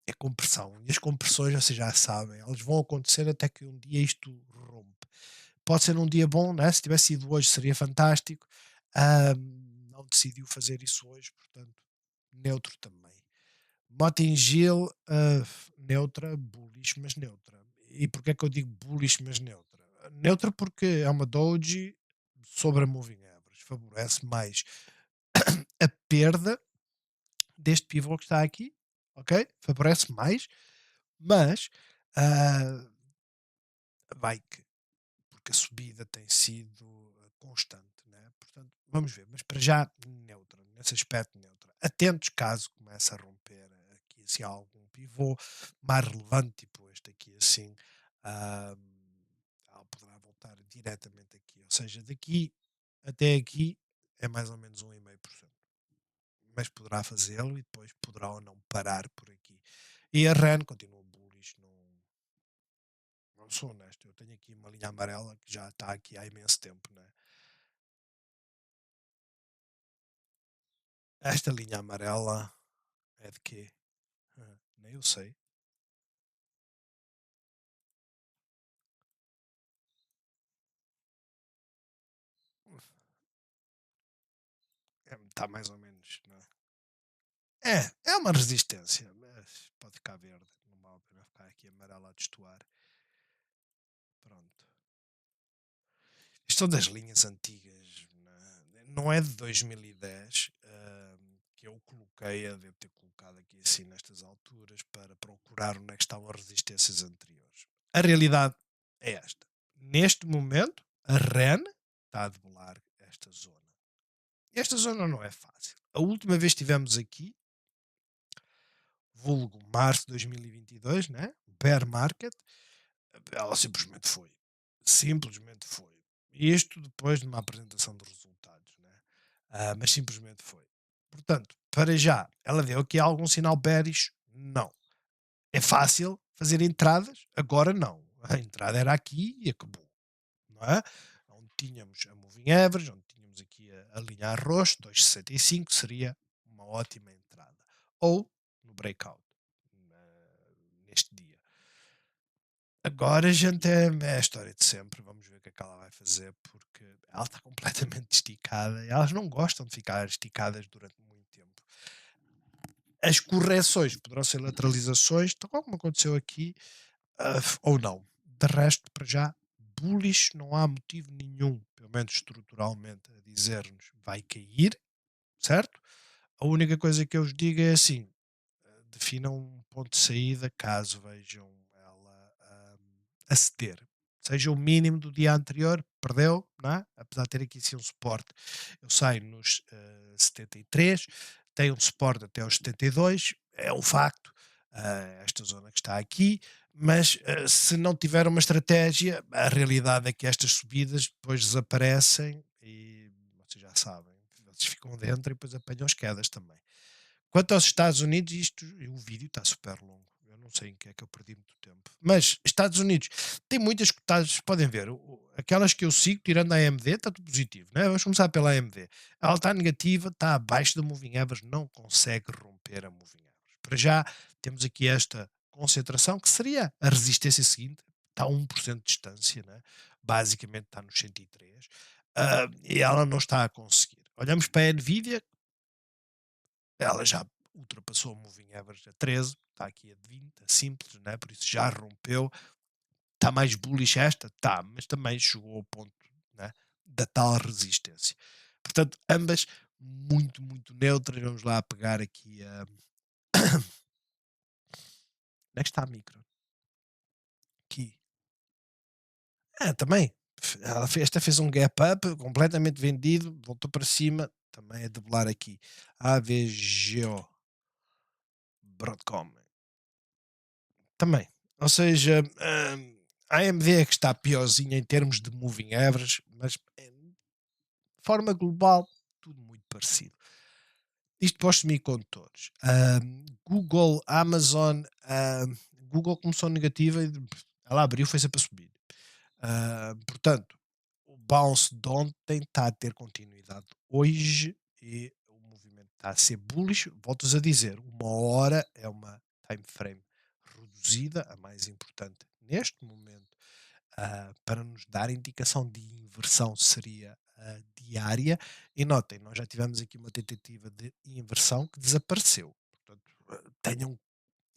é compressão. E as compressões, vocês já sabem, elas vão acontecer até que um dia isto rompe. Pode ser um dia bom, né? Se tivesse sido hoje seria fantástico. Não decidiu fazer isso hoje, portanto, neutro também. Mottingil, neutra, bullish, mas neutra. E porquê é que eu digo bullish, mas neutra? Neutra porque é uma doji sobre a moving average. Favorece mais a perda deste pivô que está aqui, ok? Favorece mais, mas ah, vai que, porque a subida tem sido constante, né? Portanto, vamos ver, mas para já neutra, nesse aspecto neutra. Atentos caso comece a romper aqui se há algum pivô mais relevante, tipo este aqui assim, ah, ela poderá voltar diretamente aqui. Ou seja, daqui até aqui é mais ou menos 1,5%. Mas poderá fazê-lo e depois poderá ou não parar por aqui. E a REN continua bullish, não sou honesto. Eu tenho aqui uma linha amarela que já está aqui há imenso tempo, né? Esta linha amarela é de quê? Nem eu sei. Está mais ou menos, né? É uma resistência, mas pode ficar verde. Não vale a pena ficar aqui amarela a destoar. Pronto. Isto são das linhas antigas, né? Não é de 2010 que eu coloquei, a devo ter colocado aqui assim nestas alturas para procurar onde é que estavam as resistências anteriores. A realidade é esta. Neste momento, a REN está a debelar esta zona. Esta zona não é fácil. A última vez que estivemos aqui, vulgo março de 2022, né? Bear market, ela simplesmente foi. Simplesmente foi. E isto depois de uma apresentação de resultados, né? Mas simplesmente foi. Portanto, para já, ela deu aqui algum sinal bearish? Não. É fácil fazer entradas? Agora não. A entrada era aqui e acabou. Não é? Onde tínhamos a moving average, onde tínhamos aqui a linha a roxo, 2,65 seria uma ótima entrada. Ou no breakout, neste dia. Agora, gente, é a história de sempre. Vamos ver o que é que ela vai fazer, porque ela está completamente esticada e elas não gostam de ficar esticadas durante muito tempo. As correções poderão ser lateralizações, tal como aconteceu aqui, ou não. De resto, para já, bullish, não há motivo nenhum, pelo menos estruturalmente, a dizer-nos vai cair, certo? A única coisa que eu vos digo é assim: definam um ponto de saída caso vejam ela a ceder. Seja o mínimo do dia anterior, perdeu, não é? Apesar de ter aqui sim um suporte. Eu saio nos 73, tem um suporte até aos 72, é um facto, esta zona que está aqui, mas se não tiver uma estratégia, a realidade é que estas subidas depois desaparecem e vocês já sabem, vocês ficam dentro e depois apanham as quedas também. Quanto aos Estados Unidos, isto, o vídeo está super longo. Eu não sei em que é que eu perdi muito tempo. Mas Estados Unidos tem muitas cotagens, podem ver, aquelas que eu sigo, tirando a AMD, está tudo positivo. Né? Vamos começar pela AMD. Ela está negativa, está abaixo da Moving Average, não consegue romper a Moving Average. Para já, temos aqui esta concentração, que seria a resistência seguinte, está a 1% de distância, né? Basicamente está nos 103, e ela não está a conseguir. Olhamos para a Nvidia, ela já ultrapassou o moving average a 13, está aqui a 20, a simples, né? Por isso já rompeu. Está mais bullish esta? Está, mas também chegou ao ponto, né, da tal resistência. Portanto, ambas muito, muito neutras. Vamos lá pegar aqui a. Onde é que está a micro? Aqui. Também. Esta fez um gap up completamente vendido, voltou para cima, também é debelar aqui. AVGO Broadcom. Também. Ou seja, a AMD é que está piorzinha em termos de moving average, mas de forma global, tudo muito parecido. Isto para os semicondutores. Google, Amazon, Google começou negativa e ela abriu, foi sempre a subir. Portanto, o bounce de ontem está a ter continuidade hoje e o movimento está a ser bullish. Volto-vos a dizer, uma hora é uma time frame reduzida, a mais importante neste momento, para nos dar indicação de inversão seria a diária. E notem, nós já tivemos aqui uma tentativa de inversão que desapareceu. Portanto, tenham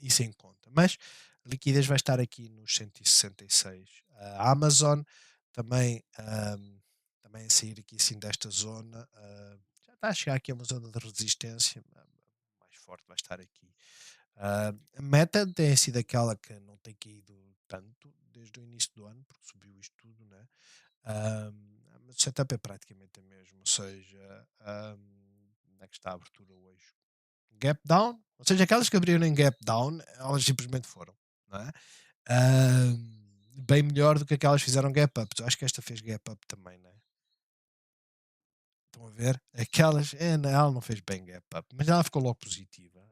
isso em conta. Mas a liquidez vai estar aqui nos 166. A Amazon também, também a sair aqui assim desta zona. Já está a chegar aqui a uma zona de resistência. Mais forte vai estar aqui. A Meta tem sido aquela que não tem caído tanto desde o início do ano, porque subiu isto tudo, né? Mas o setup é praticamente o mesmo, ou seja, onde é que está a abertura hoje? Gap down, Ou seja, aquelas que abriram em gap down, elas simplesmente foram, não é? Ah, bem melhor do que aquelas que fizeram gap up. Eu acho que esta fez gap up também, não é? Estão a ver? Aquelas, não, ela não fez bem gap up, mas ela ficou logo positiva.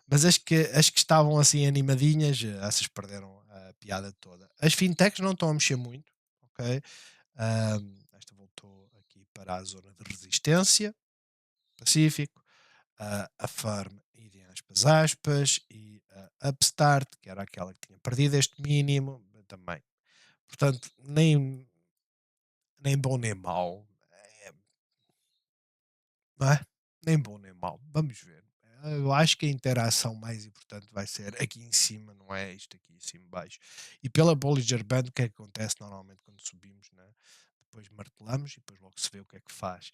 Mas as que estavam assim animadinhas, essas perderam a piada toda. As fintechs não estão a mexer muito, ok? Esta voltou aqui para a zona de resistência, Pacífico, a Firm e de aspas, aspas, e a Upstart, que era aquela que tinha perdido este mínimo, também. Portanto, nem bom nem mau. É, não é? Nem bom nem mau. Vamos ver. Eu acho que a interação mais importante vai ser aqui em cima, não é isto aqui em cima baixo. E pela Bollinger Band, o que é que acontece normalmente quando subimos, né? Depois martelamos e depois logo se vê o que é que faz.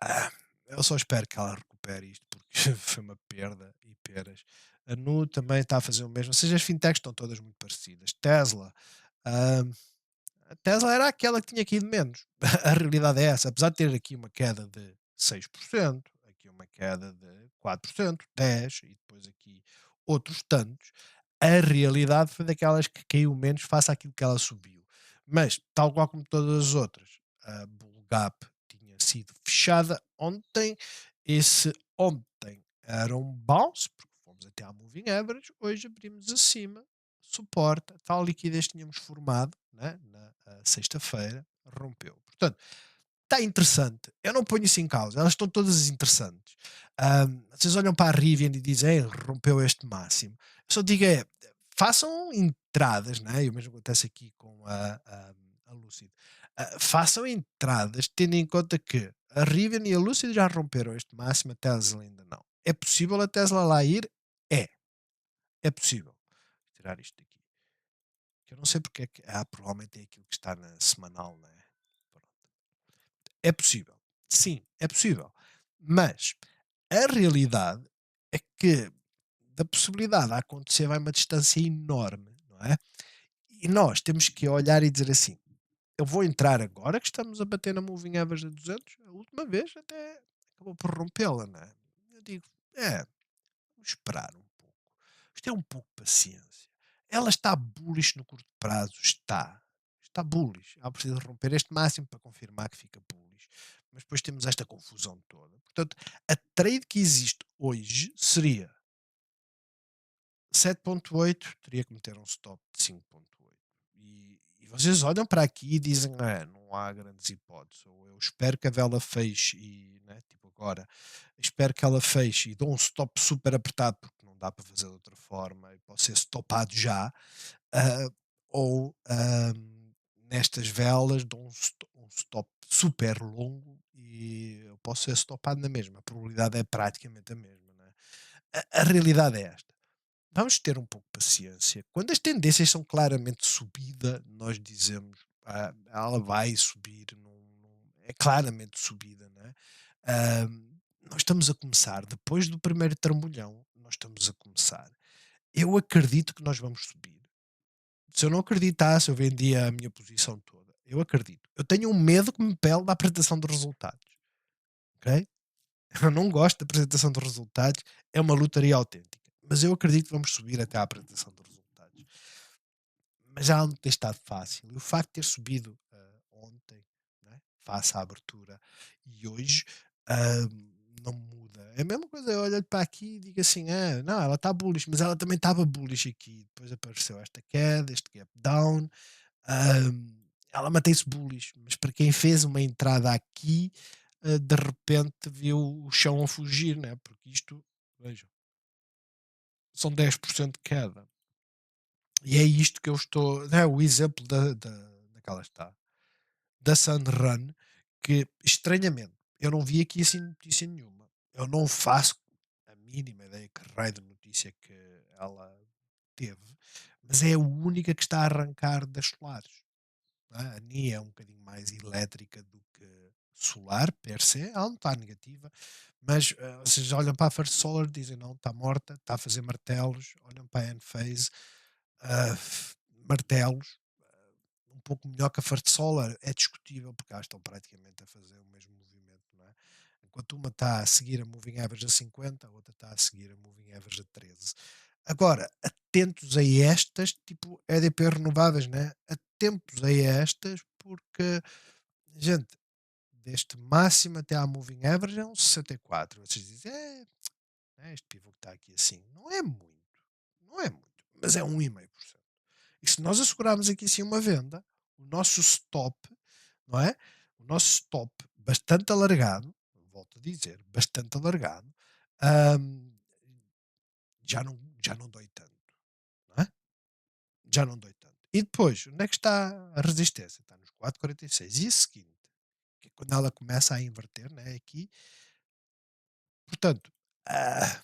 Ah, eu só espero que ela recupere isto, porque foi uma perda e peras. A Nu também está a fazer o mesmo. Ou seja, as fintechs estão todas muito parecidas. Tesla, ah, a Tesla era aquela que tinha caído menos. A realidade é essa. Apesar de ter aqui uma queda de 6%, aqui uma queda de 4%, 10% e depois aqui outros tantos, a realidade foi daquelas que caiu menos face àquilo que ela subiu. Mas, tal qual como todas as outras, a Bull Gap tinha sido fechada ontem. Esse ontem era um bounce, porque fomos até à Moving Average. Hoje abrimos acima, suporta, tal liquidez que tínhamos formado, né, na sexta-feira, rompeu. Portanto, está interessante. Eu não ponho isso em causa, elas estão todas interessantes. Vocês olham para a Rivian e dizem: rompeu este máximo". Eu só digo é, façam entradas, né? E o mesmo acontece aqui com a Lucid. Façam entradas tendo em conta que a Rivian e a Lucid já romperam este máximo, a Tesla ainda não. É possível a Tesla lá ir? É, é possível. Vou tirar isto daqui. Que eu não sei porque é que. Provavelmente é aquilo que está na semanal, não é? Pronto. É possível. Sim, é possível. Mas a realidade é que da possibilidade de acontecer vai uma distância enorme, não é? E nós temos que olhar e dizer assim: eu vou entrar agora que estamos a bater na Moving Average a 200, a última vez até acabou por rompê-la, não é? Eu digo: vamos esperar um pouco. Isto é um pouco de paciência. Ela está bullish no curto prazo? Está. Está bullish. Ela precisa romper este máximo para confirmar que fica bullish. Mas depois temos esta confusão toda. Portanto, a trade que existe hoje seria 7.8, teria que meter um stop de 5.8. E vocês olham para aqui e dizem: não há grandes hipóteses. Ou eu espero que a vela feche e, né, tipo agora, espero que ela feche e dou um stop super apertado porque não dá para fazer de outra forma e pode ser stopado já. ah, ou nestas velas dou um stop super longo e eu posso ser stopado na mesma. A probabilidade é praticamente a mesma. Né? A realidade é esta. Vamos ter um pouco de paciência. Quando as tendências são claramente subida, nós dizemos: ela vai subir, é claramente subida, não é? Nós estamos a começar, depois do primeiro trambolhão, nós estamos a começar. Eu acredito que nós vamos subir. Se eu não acreditasse, eu vendia a minha posição toda. Eu acredito. Eu tenho um medo que me pele da apresentação de resultados. Ok? Eu não gosto da apresentação de resultados, é uma lotaria autêntica. Mas eu acredito que vamos subir até à apresentação de resultados. Mas já não tem estado fácil. E o facto de ter subido ontem, né, face à abertura, e hoje não muda. É a mesma coisa, eu olho para aqui e digo assim: não, ela está bullish, mas ela também estava bullish aqui. Depois apareceu esta queda, este gap down. Ela mantém-se bullish, mas para quem fez uma entrada aqui, de repente viu o chão a fugir, né? Porque isto, vejam, são 10% de queda. E é isto que eu estou. É o exemplo daquela está, da Sunrun, que estranhamente eu não vi aqui assim notícia nenhuma. Eu não faço a mínima ideia que raio de notícia que ela teve, mas é a única que está a arrancar das solares. Não é? A NIA é um bocadinho mais elétrica do que solar, per se, ela não está negativa, mas vocês olham para a First Solar e dizem: não, está morta, está a fazer martelos. Olham para a Enphase, ah, martelos, um pouco melhor que a First Solar, é discutível porque elas estão praticamente a fazer o mesmo movimento, não é? enquanto uma está a seguir a moving average a 50, a outra está a seguir a moving average a 13. Agora, atentos a estas, tipo EDP renováveis, né? Atentos a estas, porque, gente, deste máximo até à moving average é um 64. Vocês dizem, este pivô que está aqui assim, não é muito, não é muito, mas é 1,5%. E se nós assegurarmos aqui assim uma venda, o nosso stop, não é? O nosso stop bastante alargado, volto a dizer, bastante alargado, hum, já não dói tanto, não é? Já não dói tanto. E depois, onde é que está a resistência? Está nos 4,46. E a seguinte, que é quando ela começa a inverter, né? Aqui, portanto,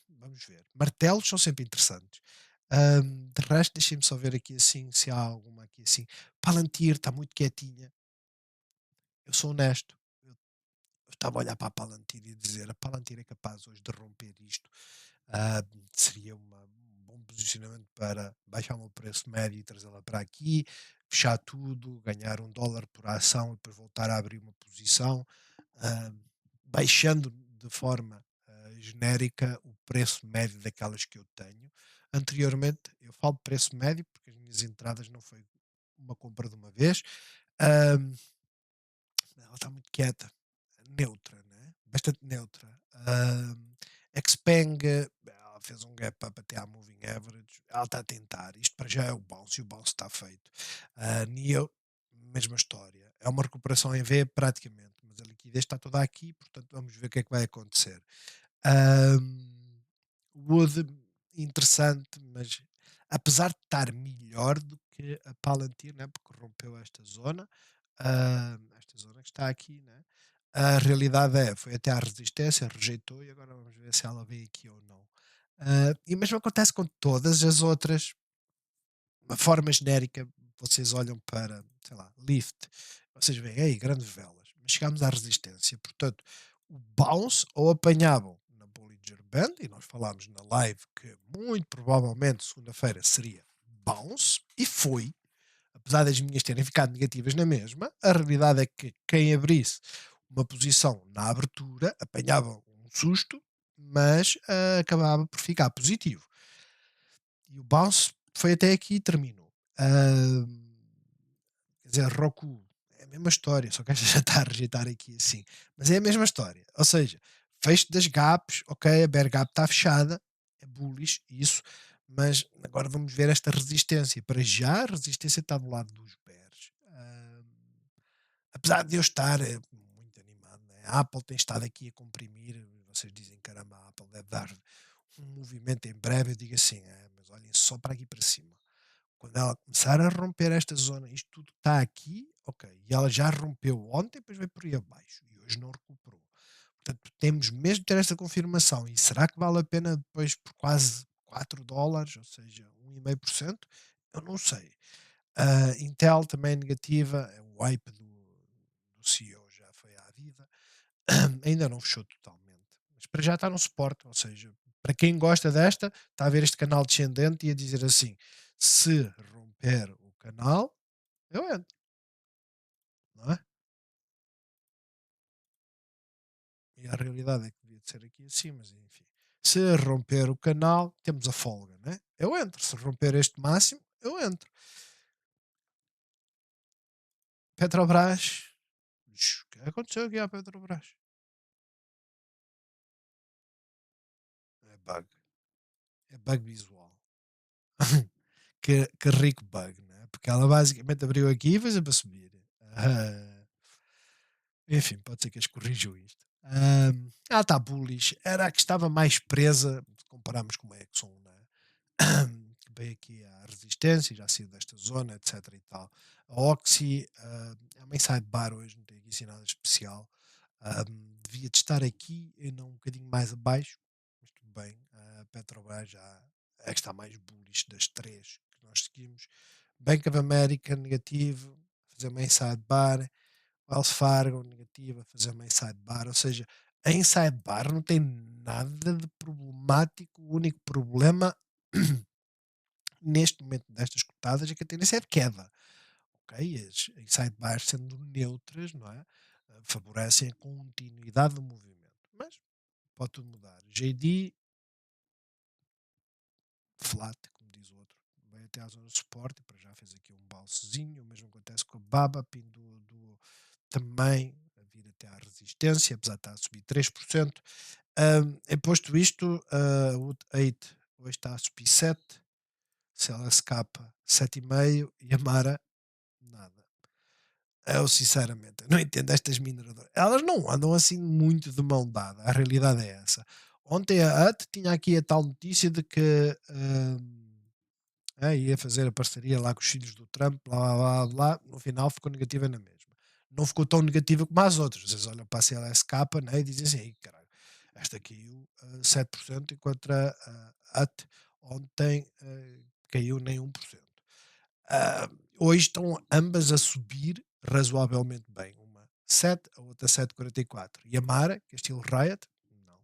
vamos ver. Martelos são sempre interessantes. De resto, deixem-me só ver aqui assim, se há alguma aqui assim. Palantir está muito quietinha. Eu sou honesto. Eu estava a olhar para a Palantir e dizer: a Palantir é capaz hoje de romper isto. Ah, Seria um bom posicionamento para baixar o meu preço médio e trazê-la para aqui, fechar tudo, ganhar $1 por ação e depois voltar a abrir uma posição, ah, baixando de forma genérica o preço médio daquelas que eu tenho. Anteriormente, eu falo de preço médio porque as minhas entradas não foi uma compra de uma vez. Ah, Ela está muito quieta, neutra, né? Bastante neutra. Xpeng, ela fez um gap up até à moving average, ela está a tentar. Isto para já é o bounce e o bounce está feito. NIO, mesma história. É uma recuperação em V praticamente, mas a liquidez está toda aqui, portanto vamos ver o que é que vai acontecer. Ahm, Wood, interessante, mas apesar de estar melhor do que a Palantir, né, porque rompeu esta zona que está aqui, né, a realidade foi até à resistência, rejeitou e agora vamos ver se ela vem aqui ou não. E o mesmo acontece com todas as outras, uma forma genérica, vocês olham para, sei lá, lift, vocês veem, ei, grandes velas, mas chegamos à resistência, portanto, o bounce ou apanhavam na Bollinger Band, e nós falámos na live que muito provavelmente segunda-feira seria bounce, e foi, apesar das minhas terem ficado negativas na mesma, a realidade é que quem abrisse uma posição na abertura apanhava um susto, mas acabava por ficar positivo. E o bounce foi até aqui e terminou. Quer dizer, Roku é a mesma história, só que esta já está a rejeitar aqui assim. Mas é a mesma história. Ou seja, fecho das gaps, ok, a bear gap está fechada, é bullish, isso, mas agora vamos ver esta resistência. Para já, a resistência está do lado dos bears. Apesar de eu estar muito animado, né? A Apple tem estado aqui a comprimir, vocês dizem, caramba, a Apple deve dar um movimento em breve, eu digo assim, mas olhem só para aqui para cima. Quando ela começar a romper esta zona, isto tudo está aqui, ok, e ela já rompeu ontem, depois veio por aí abaixo, e hoje não recuperou. Portanto, temos mesmo de ter esta confirmação, e será que vale a pena depois por quase $4, ou seja, 1,5%? Eu não sei. Intel também é negativa, é o hype do CEO já foi à vida. Ainda não fechou totalmente, mas para já está no suporte, ou seja, para quem gosta desta, está a ver este canal descendente e a dizer assim: se romper o canal, eu entro, não é? E a realidade é que devia de ser aqui assim, mas enfim. Se romper o canal, temos a folga, né? Eu entro. Se romper este máximo, eu entro. Petrobras, o que aconteceu aqui à Petrobras? É bug. É bug visual. Que rico bug, né? Porque ela basicamente abriu aqui e fez para subir. Ah, Enfim, pode ser que eles corrijam isto. Ela está bullish. Era a que estava mais presa, se compararmos com a Exxon, né? Que veio aqui à resistência, já saiu desta zona, etc. E tal. A Oxy é uma sidebar hoje, não tem aqui assim nada especial. Devia de estar aqui, e não um bocadinho mais abaixo, mas tudo bem. A Petrobras já é que está mais bullish das três que nós seguimos. Bank of America, negativo, fazer uma inside bar. Wells Fargo, negativa, fazer uma inside bar. Ou seja, a inside bar não tem nada de problemático. O único problema neste momento destas cotadas é que a tendência é de queda. Ok? As inside bars sendo neutras, não é? Favorecem a continuidade do movimento. Mas pode tudo mudar. JD, flat, como diz o outro, vai até à zona de suporte, e para já fez aqui um balsezinho. O mesmo acontece com a Baba, também a vir até à resistência, apesar de estar a subir 3%. Posto isto, o 8 hoje está a subir 7, CLSK 7,5 e a Mara nada. Eu sinceramente não entendo estas mineradoras. Elas não andam assim muito de mão dada, a realidade é essa. Ontem a AT tinha aqui a tal notícia de que ia fazer a parceria lá com os filhos do Trump, blá blá blá blá, no final ficou negativa na mesma. Não ficou tão negativa como as outras. Vocês olham para a CLSK, né, e dizem assim: "Ei, caralho, esta caiu 7%, enquanto a AT ontem caiu nem 1%. Ah, Hoje estão ambas a subir razoavelmente bem. Uma 7, a outra 7,44. E a Mara, que é estilo Riot, não.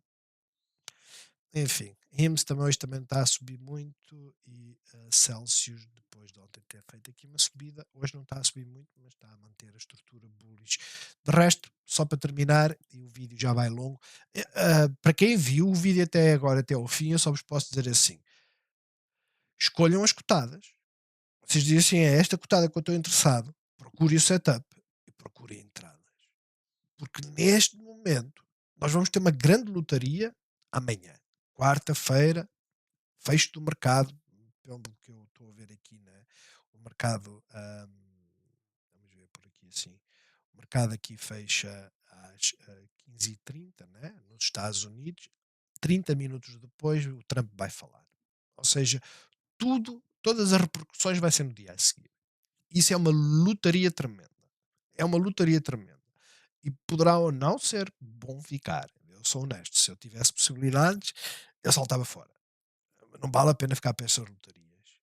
Enfim, IMS também hoje também está a subir muito e Celsius, depois de ontem ter feito aqui uma subida, hoje não está a subir muito, mas está a manter a estrutura bullish. De resto, só para terminar, e o vídeo já vai longo, para quem viu o vídeo até agora, até ao fim, eu só vos posso dizer assim: escolham as cotadas. Vocês dizem assim: é esta cotada que eu estou interessado, procure o setup e procure entradas. Porque neste momento nós vamos ter uma grande lotaria amanhã, quarta-feira, fecho do mercado, pelo que eu estou a ver aqui, né? O mercado, vamos ver por aqui assim, o mercado aqui fecha às 15h30, né? Nos Estados Unidos, 30 minutos depois o Trump vai falar. Ou seja, todas as repercussões vai ser no dia a seguir. Isso é uma lotaria tremenda. É uma lotaria tremenda. E poderá ou não ser bom ficar. Eu sou honesto. Se eu tivesse possibilidades, eu saltava fora. Não vale a pena ficar para essas lotarias.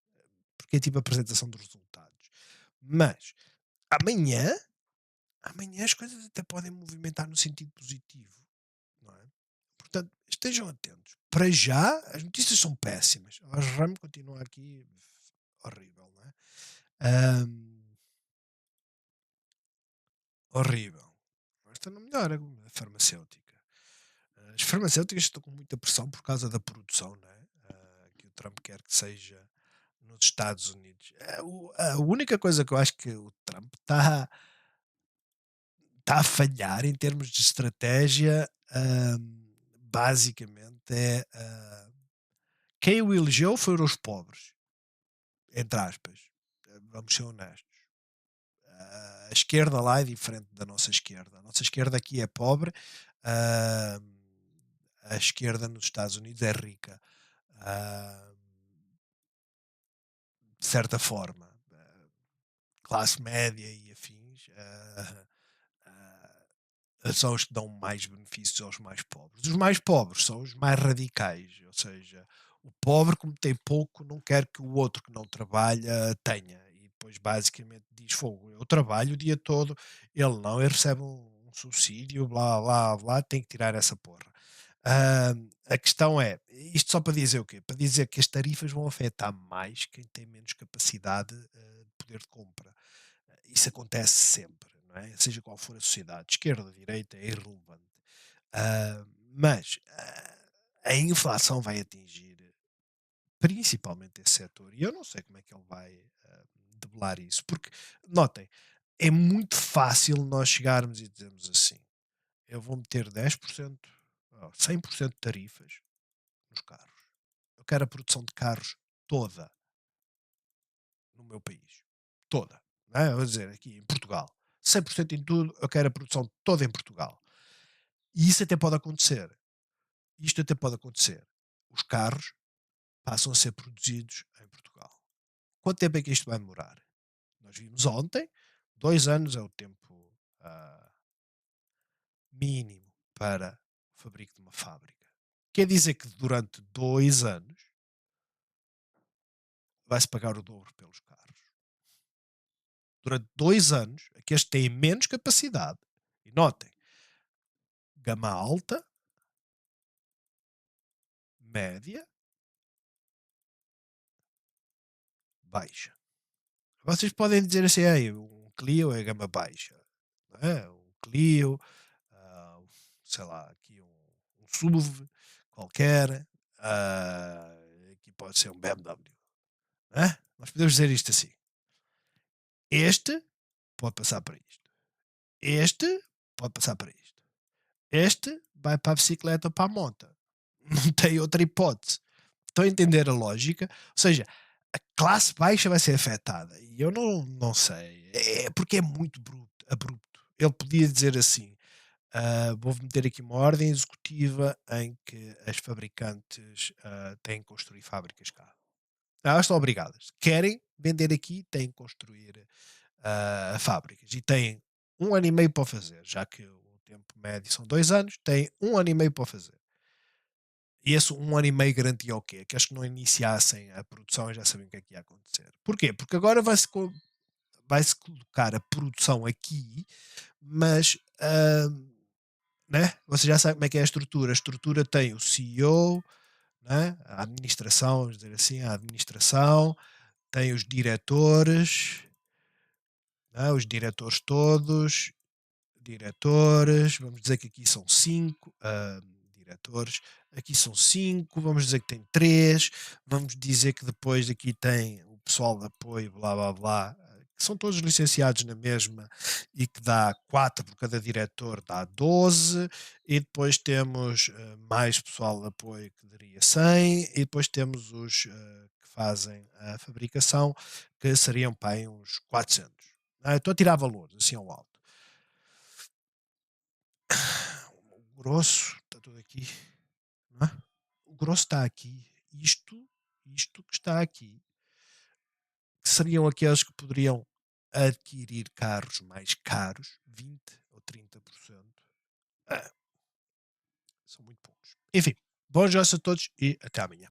Porque é tipo a apresentação dos resultados. Mas amanhã, amanhã as coisas até podem movimentar no sentido positivo. Não é? Portanto, estejam atentos. Para já, as notícias são péssimas. A RAM continua aqui horrível. Não é? Ahm, Horrível. Esta não melhora, a farmacêutica. As farmacêuticas estão com muita pressão por causa da produção, né? Que o Trump quer que seja nos Estados Unidos. A única coisa que eu acho que o Trump está a falhar em termos de estratégia, basicamente, quem o elegeu foram os pobres, entre aspas. Vamos ser honestos. A esquerda lá é diferente da nossa esquerda. A nossa esquerda aqui é pobre, ah, a esquerda nos Estados Unidos é rica, ah, de certa forma. Classe média e afins. São os que dão mais benefícios aos mais pobres. Os mais pobres são os mais radicais, ou seja, o pobre, como tem pouco, não quer que o outro que não trabalha tenha. E depois, basicamente, diz: fogo, eu trabalho o dia todo, ele não, ele recebe um subsídio, blá blá blá, tem que tirar essa porra. A questão é, isto só para dizer o quê? Para dizer que as tarifas vão afetar mais quem tem menos capacidade de poder de compra. Isso acontece sempre, não é? Seja qual for a sociedade, esquerda, direita, é irrelevante. Mas a inflação vai atingir principalmente esse setor e eu não sei como é que ele vai debelar isso, porque, notem, é muito fácil nós chegarmos e dizermos assim: eu vou meter 10%, 100% de tarifas nos carros. Eu quero a produção de carros toda no meu país. Toda. Não é? Vou dizer aqui em Portugal. 100% em tudo, eu quero a produção toda em Portugal. E isso até pode acontecer. Isto até pode acontecer. Os carros passam a ser produzidos em Portugal. Quanto tempo é que isto vai demorar? Nós vimos ontem, 2 anos é o tempo mínimo para o fabrico de uma fábrica. Quer dizer que durante 2 anos vai-se pagar o dobro pelos carros. Durante 2 anos, aqueles têm menos capacidade. E notem, gama alta, média, baixa. Vocês podem dizer assim: "Ei, um Clio é gama baixa", não é? Um Clio, ah, sei lá, aqui um. SUV qualquer, aqui pode ser um BMW, né? Nós podemos dizer isto assim: este pode passar para isto, este pode passar para isto, este vai para a bicicleta ou para a moto. Não tem outra hipótese. Estão a entender a lógica? Ou seja, a classe baixa vai ser afetada. E eu não sei. É porque é muito abrupto. Ele podia dizer assim: vou meter aqui uma ordem executiva em que as fabricantes têm que construir fábricas cá. Elas estão obrigadas. Querem vender aqui, têm que construir fábricas. E têm 1 ano e meio para o fazer, já que o tempo médio são 2 anos, têm 1 ano e meio para o fazer. E esse 1 ano e meio garantia o quê? Que eles que não iniciassem a produção e já sabiam o que é que ia acontecer. Porquê? Porque agora vai-se colocar a produção aqui, mas né? Você já sabe como é que é a estrutura. A estrutura tem o CEO, né? A administração, vamos dizer assim, a administração, tem os diretores, né? Os diretores todos, diretores, vamos dizer que aqui são 5 diretores, aqui são 5, vamos dizer que tem 3, vamos dizer que depois aqui tem o pessoal de apoio, blá blá blá, que são todos licenciados na mesma e que dá 4 por cada diretor, dá 12, e depois temos mais pessoal de apoio que daria 100, e depois temos os que fazem a fabricação, que seriam para aí uns 400. Estou a tirar valores, assim ao alto. O grosso está tudo aqui, não é? O grosso está aqui. Isto que está aqui, que seriam aqueles que poderiam adquirir carros mais caros, 20 ou 30%. Ah, são muito poucos. Enfim, bons negócios a todos e até amanhã.